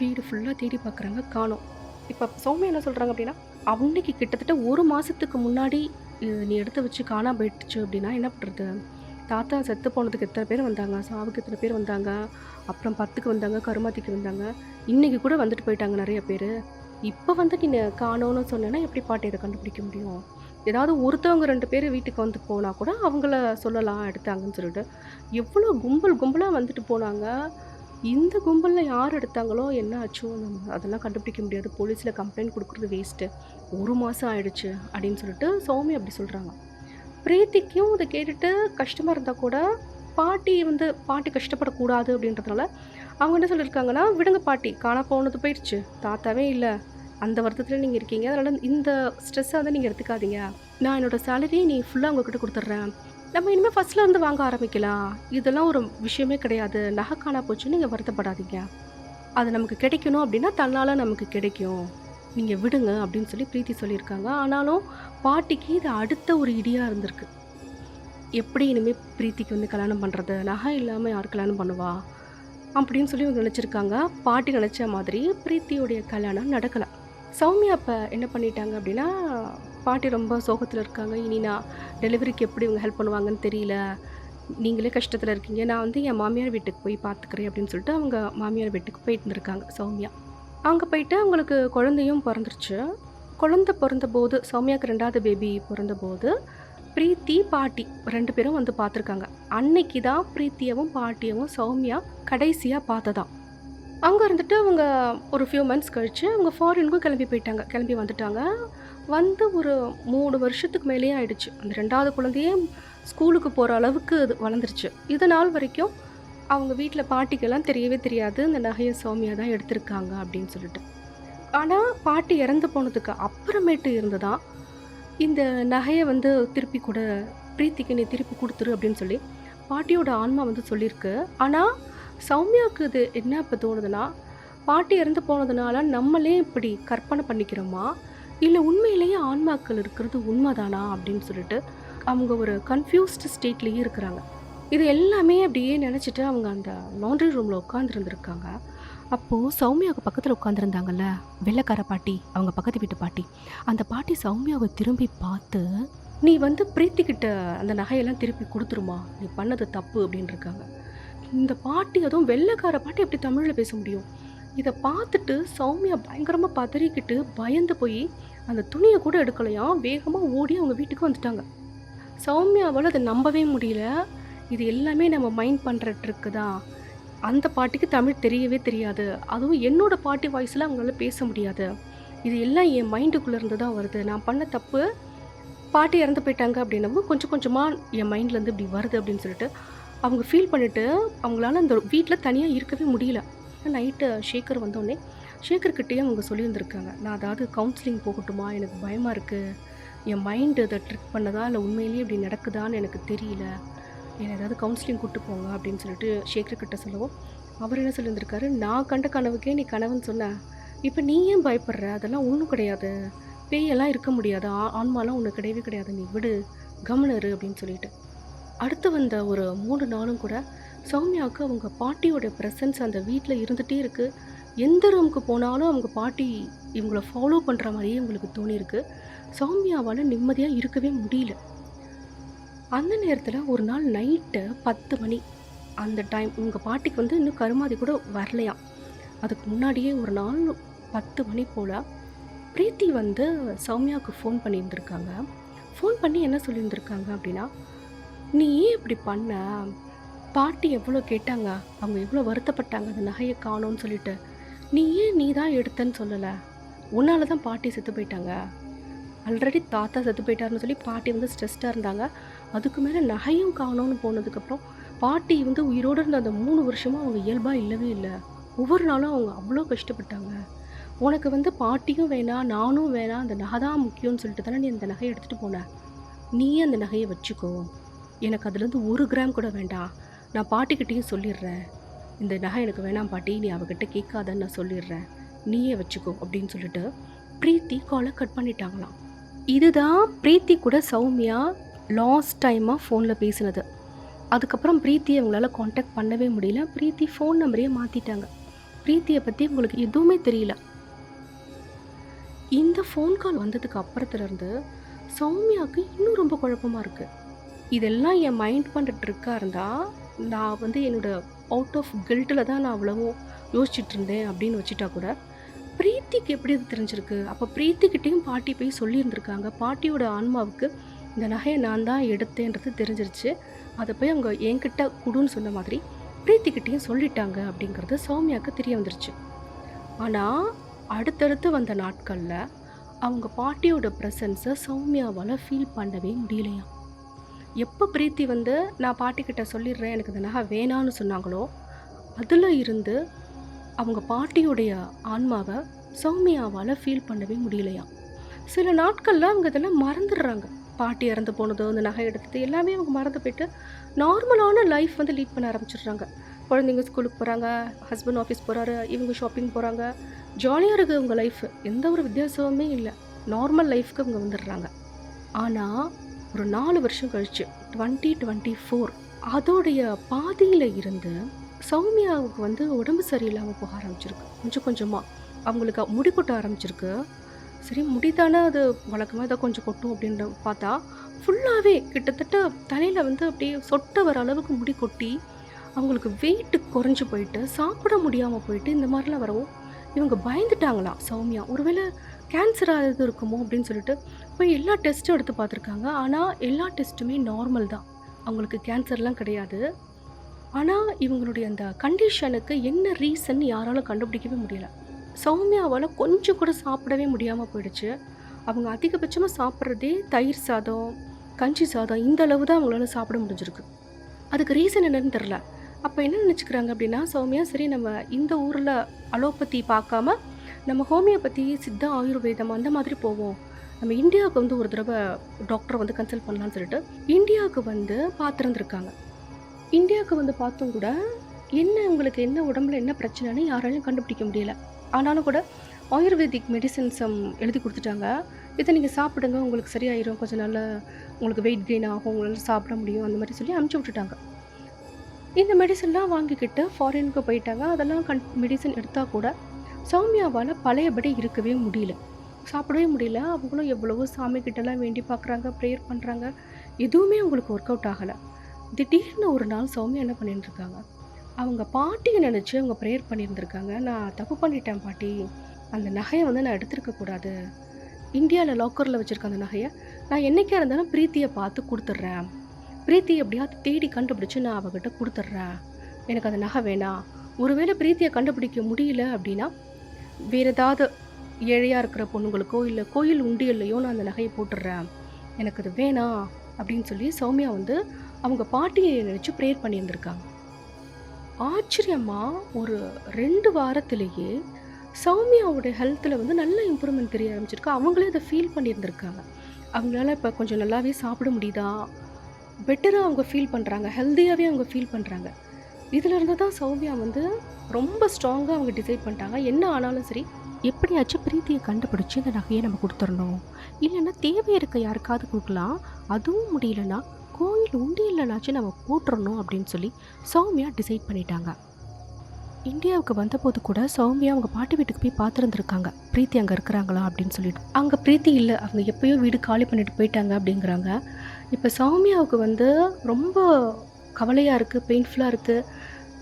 வீடு ஃபுல்லாக தேடி பார்க்குறாங்க, காணோம். இப்போ சௌமியா என்ன சொல்கிறாங்க அப்படின்னா, அன்னைக்கு கிட்டத்தட்ட 1 மாதத்துக்கு முன்னாடி நீ எடுத்து வச்சு காணா போயிடுச்சு அப்படின்னா என்ன பண்ணுறது? தாத்தா செத்து போனதுக்கு எத்தனை பேர் வந்தாங்க, சாவுக்கு எத்தனை பேர் வந்தாங்க, அப்புறம் 10க்கு வந்தாங்க, கருமாத்திக்கு வந்தாங்க, இன்றைக்கி கூட வந்துட்டு போயிட்டாங்க நிறைய பேர். இப்போ வந்து நீ காணோன்னு சொன்னேன்னா எப்படி பாட்டி இதை கண்டுபிடிக்க முடியும்? ஏதாவது ஒருத்தவங்க 2 பேர் வீட்டுக்கு வந்து போனால் கூட அவங்கள சொல்லலாம் எடுத்தாங்கன்னு சொல்லிட்டு. எவ்வளோ கும்பலாக வந்துட்டு போனாங்க. இந்த கும்பலில் யார் எடுத்தாங்களோ என்ன ஆச்சோ நம்ம அதெல்லாம் கண்டுபிடிக்க முடியாது, போலீஸில் கம்ப்ளைண்ட் கொடுக்குறது வேஸ்ட்டு, 1 மாதம் ஆயிடுச்சு அப்படின்னு சொல்லிட்டு சௌமி அப்படி சொல்கிறாங்க. பிரீத்திக்கும் இதை கேட்டுட்டு கஷ்டமாக இருந்தால் கூட பாட்டி கஷ்டப்படக்கூடாது அப்படின்றதுனால அவங்க என்ன சொல்லியிருக்காங்கன்னா, விடுங்க பாட்டி, காணா போனது போயிடுச்சு, தாத்தாவே இல்லை, அந்த வருத்தத்தில் நீங்கள் இருக்கீங்க. அதனால் இந்த ஸ்ட்ரெஸ்ஸை வந்து நீங்கள் எடுத்துக்காதீங்க. நான் என்னோட சேலரி நீ ஃபுல்லாக உங்ககிட்ட கொடுத்துட்றேன். நம்ம இனிமேல் ஃபர்ஸ்ட்ல இருந்து வாங்க ஆரம்பிக்கலாம். இதெல்லாம் ஒரு விஷயமே கிடையாது. நகை காணா போச்சுன்னு நீங்கள் வருத்தப்படாதீங்க. அது நமக்கு கிடைக்கணும் அப்படின்னா தன்னால் நமக்கு கிடைக்கும். நீங்கள் விடுங்க அப்படின்னு சொல்லி பிரீத்தி சொல்லியிருக்காங்க. ஆனாலும் பாட்டிக்கு இது அடுத்த ஒரு இடியாக இருந்திருக்கு. எப்படி இனிமேல் பிரீத்திக்கு வந்து கல்யாணம் பண்ணுறது, நகை இல்லாமல் யார் கல்யாணம் பண்ணுவா அப்படின்னு சொல்லி இவங்க நினச்சிருக்காங்க. பாட்டி நினச்ச மாதிரி பிரீத்தியுடைய கல்யாணம் நடக்கலை. சௌமியா அப்போ என்ன பண்ணிட்டாங்க அப்படின்னா, பாட்டி ரொம்ப சோகத்தில் இருக்காங்க. இனி நான் டெலிவரிக்கு எப்படி இவங்க ஹெல்ப் பண்ணுவாங்கன்னு தெரியல, நீங்களே கஷ்டத்தில் இருக்கீங்க, நான் வந்து என் மாமியார் வீட்டுக்கு போய் பார்த்துக்கிறேன் அப்படின்னு சொல்லிட்டு அவங்க மாமியார் வீட்டுக்கு போயிட்டு இருந்திருக்காங்க சௌமியா. அங்கே போயிட்டு அவங்களுக்கு குழந்தையும் பிறந்துருச்சு. குழந்தை பிறந்தபோது, சௌமியாவுக்கு 2வது பேபி பிறந்தபோது பிரீத்தி பாட்டி 2 பேரும் வந்து பார்த்துருக்காங்க. அன்னைக்கு தான் பிரீத்தியவும் பாட்டியவும் சௌமியா கடைசியாக பார்த்ததாம். அங்கே இருந்துட்டு அவங்க ஒரு ஃபியூ மந்த்ஸ் கழித்து அவங்க ஃபாரினுக்கும் கிளம்பி வந்துட்டாங்க. வந்து ஒரு 3 வருஷத்துக்கு மேலேயே ஆயிடுச்சு. அந்த 2வது குழந்தையே ஸ்கூலுக்கு போகிற அளவுக்கு அது வளர்ந்துருச்சு. இது நாள் வரைக்கும் அவங்க வீட்டில் பாட்டிக்கெல்லாம் தெரியவே தெரியாது இந்த நகையை சௌமியா தான் எடுத்திருக்காங்க அப்படின்னு சொல்லிட்டு. ஆனால் பாட்டி இறந்து போனதுக்கு அப்புறமேட்டு இருந்துதான் இந்த நகையை வந்து திருப்பி கொடு, பிரீத்திக்கு நீ திருப்பி கொடுத்துரு அப்படின்னு சொல்லி பாட்டியோட ஆன்மா வந்து சொல்லியிருக்கு. ஆனால் சௌமியாவுக்கு இது என்ன இப்போ தோணுதுன்னா, பாட்டி இறந்து போனதுனால நம்மளே இப்படி கற்பனை பண்ணிக்கிறோமா, இல்லை உண்மையிலேயே ஆன்மாக்கள் இருக்கிறது உண்மைதானா அப்படின்னு சொல்லிட்டு அவங்க ஒரு கன்ஃபியூஸ்டு ஸ்டேட்லேயே இருக்கிறாங்க. இது எல்லாமே அப்படியே நினச்சிட்டு அவங்க அந்த லாண்ட்ரி ரூமில் உட்காந்துருந்துருக்காங்க. அப்போது சௌமியாவுக்கு பக்கத்தில் உட்காந்துருந்தாங்கல்ல வெள்ளைக்கார பாட்டி, அவங்க பக்கத்து வீட்டு பாட்டி. அந்த பாட்டி சௌமியாவை திரும்பி பார்த்து, நீ வந்து பிரீத்திக்கிட்ட அந்த நகையெல்லாம் திருப்பி கொடுத்துருமா, நீ பண்ணது தப்பு அப்படின்னு இருக்காங்க. இந்த பாட்டி, அதுவும் வெள்ளைக்கார பாட்டி எப்படி தமிழில் பேச முடியும்? இதை பார்த்துட்டு சௌமியா பயங்கரமாக பதறிக்கிட்டு பயந்து போய் அந்த துணியை கூட எடுக்கலையாம், வேகமாக ஓடி அவங்க வீட்டுக்கு வந்துட்டாங்க. சௌமியாவால் அதை நம்பவே முடியல. இது எல்லாமே நம்ம மைண்ட் பண்ணுற ட்ரிக்கு தான். அந்த பாட்டிக்கு தமிழ் தெரியவே தெரியாது, அதுவும் என்னோட பாட்டி வாய்ஸில் அவங்களால பேச முடியாது. இது எல்லாம் என் மைண்டுக்குள்ளே இருந்து தான் வருது. நான் பண்ண தப்பு, பாட்டி இறந்து போயிட்டாங்க அப்படின்னமோ கொஞ்சம் கொஞ்சமாக என் மைண்ட்லேருந்து இப்படி வருது அப்படின்னு சொல்லிட்டு அவங்க ஃபீல் பண்ணிவிட்டு அவங்களால அந்த வீட்டில் தனியாக இருக்கவே முடியல. நைட்டு ஷேகர் வந்தோடனே ஷேகர்கிட்டேயே அவங்க சொல்லியிருந்திருக்காங்க, நான் அதாவது கவுன்சிலிங் போகட்டுமா, எனக்கு பயமாக இருக்குது, என் மைண்டு அதை ட்ரிக் பண்ணதா இல்லை உண்மையிலேயே இப்படி நடக்குதான்னு எனக்கு தெரியல, என்னை ஏதாவது கவுன்சிலிங் கூப்பிட்டு போங்க அப்படின்னு சொல்லிட்டு ஷேகர்கிட்ட சொல்லவும் அவர் என்ன சொல்லியிருந்திருக்காரு, நான் கண்ட கனவுக்கே நீ கனவுன்னு சொன்ன, இப்போ நீ ஏன் பயப்படுற, அதெல்லாம் ஒன்றும் கிடையாது, பேயெல்லாம் இருக்க முடியாது, ஆன்மாலாம் ஒன்று கிடையவே கிடையாது, நீ விடு, கவனரு அப்படின்னு சொல்லிட்டு. அடுத்து வந்த ஒரு 3 நாளும் கூட சௌமியாவுக்கு அவங்க பாட்டியோட ப்ரெசன்ஸ் அந்த வீட்டில் இருந்துகிட்டே இருக்குது. எந்த ரூமுக்கு போனாலும் அவங்க பாட்டி இவங்கள ஃபாலோ பண்ணுற மாதிரியே உங்களுக்கு தோணியிருக்கு. சௌமியாவால் நிம்மதியாக இருக்கவே முடியல. அந்த நேரத்தில் ஒரு நாள் நைட்டு 10 மணி அந்த டைம், உங்கள் பாட்டிக்கு வந்து இன்னும் கருமாதி கூட வரலையாம். அதுக்கு முன்னாடியே ஒரு நாள் 10 மணி போல் பிரீத்தி வந்து சௌமியாவுக்கு ஃபோன் பண்ணியிருந்திருக்காங்க. ஃபோன் பண்ணி என்ன சொல்லியிருந்திருக்காங்க அப்படின்னா, நீ ஏன் இப்படி பண்ண, பாட்டி எவ்வளோ கேட்டாங்க, அவங்க எவ்வளோ வருத்தப்பட்டாங்க அந்த நகையை காணோன்னு சொல்லிட்டு, நீ ஏன் நீ தான் எடுத்தன்னு சொல்லலை, உன்னால தான் பாட்டி செத்து போயிட்டாங்க, ஆல்ரெடி தாத்தா செத்து போயிட்டாருன்னு சொல்லி பாட்டி வந்து ஸ்ட்ரெஸ்டாக இருந்தாங்க. அதுக்கு மேலே நகையும் காணோன்னு போனதுக்கப்புறம் பாட்டி வந்து உயிரோடு இருந்த அந்த 3 வருஷமாக அவங்க இயல்பாக இல்லவே இல்லை. ஒவ்வொரு நாளும் அவங்க அவ்வளோ கஷ்டப்பட்டாங்க. உனக்கு வந்து பாட்டியும் வேணாம், நானும் வேணாம், அந்த நகை தான் முக்கியம்னு சொல்லிட்டு தானே நீ அந்த நகையை எடுத்துகிட்டு போன, நீயே அந்த நகையை வச்சுக்கோ, எனக்கு அதுலேருந்து 1 கிராம் கூட வேண்டாம், நான் பாட்டிக்கிட்டேயும் சொல்லிடுறேன், இந்த நகை எனக்கு வேணாம் பாட்டி, நீ அவகிட்ட கேட்காதன்னு நான் சொல்லிடுறேன், நீயே வச்சுக்கோ அப்படின்னு சொல்லிட்டு பிரீத்தி காலை கட் பண்ணிட்டாங்களாம். இதுதான் பிரீத்தி கூட சௌமியா லாஸ்ட் டைமாக ஃபோனில் பேசினது. அதுக்கப்புறம் பிரீத்தியை அவங்களால காண்டாக்ட் பண்ணவே முடியல. பிரீத்தி ஃபோன் நம்பரையே மாற்றிட்டாங்க. பிரீத்தியை பற்றி உங்களுக்கு எதுவுமே தெரியல. இந்த ஃபோன் கால் வந்ததுக்கு அப்புறத்துலேருந்து சௌமியாவுக்கு இன்னும் ரொம்ப குழப்பமாக இருக்குது. இதெல்லாம் என் மைண்ட் பண்ணுற ட்ரிக்காக இருந்தால் நான் வந்து என்னோடய அவுட் ஆஃப் கில்ட்டில் தான் நான் அவ்வளவும் யோசிச்சுட்டு இருந்தேன் அப்படின்னு வச்சுட்டா கூட, பிரீத்திக்கு எப்படி இது தெரிஞ்சிருக்கு? அப்போ பிரீத்திக்கிட்டேயும் பாட்டி போய் சொல்லியிருந்திருக்காங்க. பாட்டியோட ஆன்மாவுக்கு இந்த நகையை நான் தான் எடுத்தேன்றது தெரிஞ்சிருச்சு. அதை போய் அவங்க என்கிட்ட குடுன்னு சொன்ன மாதிரி பிரீத்திக்கிட்டேயும் சொல்லிட்டாங்க அப்படிங்கிறது சௌமியாவுக்கு தெரிய வந்துருச்சு. ஆனால் அடுத்தடுத்து வந்த நாட்களில் அவங்க பாட்டியோட ப்ரெசன்ஸை சௌமியாவால் ஃபீல் பண்ணவே முடியலையாம். எப்போ பிரீத்தி வந்து நான் பாட்டிக்கிட்ட சொல்லிடுறேன், எனக்கு இந்த நகை வேணான்னு சொன்னாங்களோ, அதில் இருந்து அவங்க பாட்டியோடைய ஆன்மாவை சௌமியாவால் ஃபீல் பண்ணவே முடியலையாம். சில நாட்களில் அவங்க இதெல்லாம் மறந்துடுறாங்க. பாட்டி இறந்து போனதோ, அந்த நகை எடுத்தது எல்லாமே அவங்க மறந்து போயிட்டு நார்மலான லைஃப் வந்து லீட் பண்ண ஆரம்பிச்சிடுறாங்க. குழந்தைங்க ஸ்கூலுக்கு போகிறாங்க, ஹஸ்பண்ட் ஆஃபீஸ் போகிறாரு, இவங்க ஷாப்பிங் போகிறாங்க. ஜாலியாக இருக்குது அவங்க லைஃப். எந்த ஒரு வித்தியாசமுமே இல்லை. நார்மல் லைஃப்க்கு அவங்க வந்துடுறாங்க. ஆனால் ஒரு 4 வருஷம் கழிச்சு 2024 அதோடைய பாதியில் இருந்து சௌமியாவுக்கு வந்து உடம்பு சரியில்லாமல் போக ஆரம்பிச்சிருக்கு. கொஞ்சம் கொஞ்சமாக அவங்களுக்கு முடி கொட்ட ஆரம்பிச்சிருக்கு. சரி, முடிதானே அது வழக்கமாக இதை கொஞ்சம் கொட்டும் அப்படின்ற பார்த்தா ஃபுல்லாகவே கிட்டத்தட்ட தலையில் வந்து அப்படியே சொட்ட வர அளவுக்கு முடி கொட்டி அவங்களுக்கு வெயிட்டு குறைஞ்சி போயிட்டு சாப்பிட முடியாமல் போயிட்டு இந்த மாதிரிலாம் வரவும் இவங்க பயந்துட்டாங்களாம் சௌமியா. ஒருவேளை கேன்சர் ஆகுது இருக்குமோ அப்படின்னு சொல்லிட்டு போய் எல்லா டெஸ்ட்டும் எடுத்து பார்த்துருக்காங்க. ஆனால் எல்லா டெஸ்ட்டுமே நார்மல் தான், அவங்களுக்கு கேன்சர்லாம் கிடையாது. ஆனால் இவங்களுடைய அந்த கண்டிஷனுக்கு என்ன ரீசன் யாராலும் கண்டுபிடிக்கவே முடியல. சௌமியாவால் கொஞ்சம் கூட சாப்பிடவே முடியாமல் போயிடுச்சு. அவங்க அதிகபட்சமாக சாப்பிட்றதே தயிர் சாதம், கஞ்சி சாதம், இந்த அளவு தான் அவங்களால சாப்பிட முடிஞ்சிருக்கு. அதுக்கு ரீசன் என்னன்னு தெரில. அப்போ என்ன நினச்சிக்கிறாங்க அப்படின்னா, சௌமியா சரி நம்ம இந்த ஊரில் அலோபதி பார்க்காம நம்ம ஹோமியோபதி, சித்தா, ஆயுர்வேதம் அந்த மாதிரி போவோம். நம்ம இந்தியாவுக்கு வந்து ஒரு தடவை டாக்டரை வந்து கன்சல்ட் பண்ணலான்னு சொல்லிட்டு இந்தியாவுக்கு வந்து பார்த்துருந்துருக்காங்க. இந்தியாவுக்கு வந்து பார்த்தும் கூட என்ன உங்களுக்கு என்ன உடம்புல என்ன பிரச்சனைன்னு யாராலையும் கண்டுபிடிக்க முடியல. ஆனாலும் கூட ஆயுர்வேதிக் மெடிசன்ஸ் எழுதி கொடுத்துட்டாங்க. இதை நீங்கள் சாப்பிடுங்க, உங்களுக்கு சரியாயிரும், கொஞ்சம் நாள் உங்களுக்கு வெயிட் கெயின் ஆகும், உங்களால் சாப்பிட முடியும், அந்த மாதிரி சொல்லி அனுப்பிச்சி விட்டுட்டாங்க. இந்த மெடிசன்லாம் வாங்கிக்கிட்டு ஃபாரினுக்கு போயிட்டாங்க. அதெல்லாம் மெடிசன் எடுத்தால் கூட சௌமியாவால் பழையபடி இருக்கவே முடியல, சாப்பிடவே முடியல. அவங்களும் எவ்வளவோ சாமிக்கிட்டலாம் வேண்டி பார்க்குறாங்க, ப்ரேயர் பண்ணுறாங்க, எதுவுமே அவங்களுக்கு ஒர்க் அவுட் ஆகலை. திடீர்னு ஒரு நாள் சௌமியா என்ன பண்ணிட்டு இருக்காங்க, அவங்க பாட்டியை நினச்சி அவங்க ப்ரேயர் பண்ணியிருந்திருக்காங்க. நான் தப்பு பண்ணிட்டேன் பாட்டி, அந்த நகையை வந்து நான் எடுத்துருக்கக்கூடாது. இந்தியாவில் லாக்கரில் வச்சுருக்க அந்த நகையை நான் என்றைக்கா இருந்தாலும் பிரீத்தியை பார்த்து கொடுத்துட்றேன். பிரீத்தி எப்படியாவது தேடி கண்டுபிடிச்சி நான் அவகிட்ட கொடுத்துட்றேன். எனக்கு அந்த நகை வேணாம். ஒருவேளை பிரீத்தியை கண்டுபிடிக்க முடியல அப்படின்னா வேறு ஏதாவது ஏழையாக இருக்கிற பொண்ணுங்களுக்கோ இல்லை கோயில் உண்டியல்லையோ நான் அந்த நகையை போட்டுடுறேன். எனக்கு அது வேணாம் அப்படின்னு சொல்லி சௌமியா வந்து அவங்க பாட்டியை நினச்சி ப்ரேயர் பண்ணியிருந்திருக்காங்க. ஆச்சரியமாக ஒரு 2 வாரத்திலேயே சௌமியாவோட ஹெல்த்தில் வந்து நல்ல இம்ப்ரூவ்மெண்ட் தெரிய ஆரம்பிச்சிருக்கு. அவங்களே அதை ஃபீல் பண்ணியிருந்திருக்காங்க. அவங்களால இப்போ கொஞ்சம் நல்லாவே சாப்பிட முடியுதா, பெட்டராக அவங்க ஃபீல் பண்ணுறாங்க, ஹெல்த்தியாகவே அவங்க ஃபீல் பண்ணுறாங்க. இதிலிருந்து தான் சௌமியா வந்து ரொம்ப ஸ்ட்ராங்காக அவங்க டிசைட் பண்ணிட்டாங்க. என்ன ஆனாலும் சரி, எப்படியாச்சும் பிரீத்தியை கண்டுபிடிச்சி இந்த நகையை நம்ம கொடுத்துடணும். இல்லைன்னா தேவை இருக்க யாருக்காவது கொடுக்கலாம். அதுவும் முடியலன்னா கோயில் உண்டியல்னாச்சும் நம்ம போட்டுறணும் அப்படின்னு சொல்லி சௌமியா டிசைட் பண்ணிட்டாங்க. இந்தியாவுக்கு வந்தபோது கூட சௌமியா அவங்க பாட்டி வீட்டுக்கு போய் பார்த்துருந்துருக்காங்க, பிரீத்தி அங்கே இருக்கிறாங்களா அப்படின்னு சொல்லிட்டு. அங்கே பிரீத்தி இல்லை, அவங்க எப்போயோ வீடு காலி பண்ணிட்டு போயிட்டாங்க அப்படிங்கிறாங்க. இப்போ சௌமியாவுக்கு வந்து ரொம்ப கவலையாக இருக்குது, பெயின்ஃபுல்லாக இருக்குது.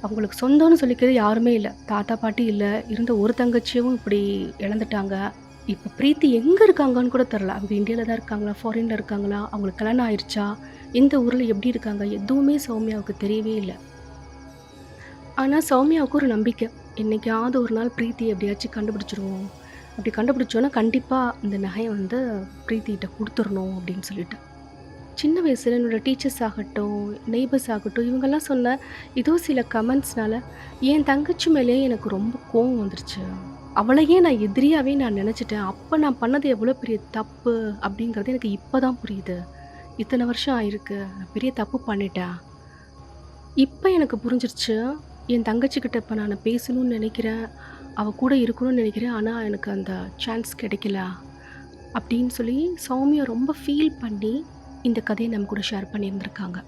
அவங்களுக்கு சொந்தம்னு சொல்லிக்கிறது யாருமே இல்லை, தாத்தா பாட்டி இல்லை, இருந்த ஒரு தங்கச்சியும் இப்படி இழந்துட்டாங்க. இப்போ பிரீத்தி எங்கே இருக்காங்கன்னு கூட தெரில. அவங்க இந்தியாவில் தான் இருக்காங்களா, ஃபாரினில் இருக்காங்களா, அவங்களுக்கு கல்யாணம் ஆயிடுச்சா, இந்த ஊரில் எப்படி இருக்காங்க, எதுவுமே சௌமியாவுக்கு தெரியவே இல்லை. ஆனால் சௌமியாவுக்கு ஒரு நம்பிக்கை, என்றைக்காவது ஒரு நாள் பிரீத்தி எப்படியாச்சும் கண்டுபிடிச்சிருவோம். அப்படி கண்டுபிடிச்சோன்னா கண்டிப்பாக இந்த நகையை வந்து பிரீத்திகிட்ட கொடுத்துடணும் அப்படின்னு சொல்லிட்டு. சின்ன வயசில் என்னோடய டீச்சர்ஸ் ஆகட்டும், நெய்பர்ஸ் ஆகட்டும், இவங்கெல்லாம் சொன்ன ஏதோ சில கமெண்ட்ஸ்னால என் தங்கச்சி மேலே எனக்கு ரொம்ப கோவம் வந்துருச்சு. அவளையே நான் எதிரியாகவே நான் நினச்சிட்டேன். அப்போ நான் பண்ணது எவ்வளோ பெரிய தப்பு அப்படிங்கிறது எனக்கு இப்போ தான் புரியுது. இத்தனை வருஷம் ஆயிருக்கு, நான் பெரிய தப்பு பண்ணிட்டேன். இப்போ எனக்கு புரிஞ்சிருச்சு. என் தங்கச்சிக்கிட்ட இப்போ நான் பேசணும்னு நினைக்கிறேன், அவள் கூட இருக்கணும்னு நினைக்கிறேன், ஆனால் எனக்கு அந்த சான்ஸ் கிடைக்கல அப்படின்னு சொல்லி சௌமியா ரொம்ப ஃபீல் பண்ணி இந்த கதையை நம்ம கூட ஷேர் பண்ணியிருந்திருக்காங்க.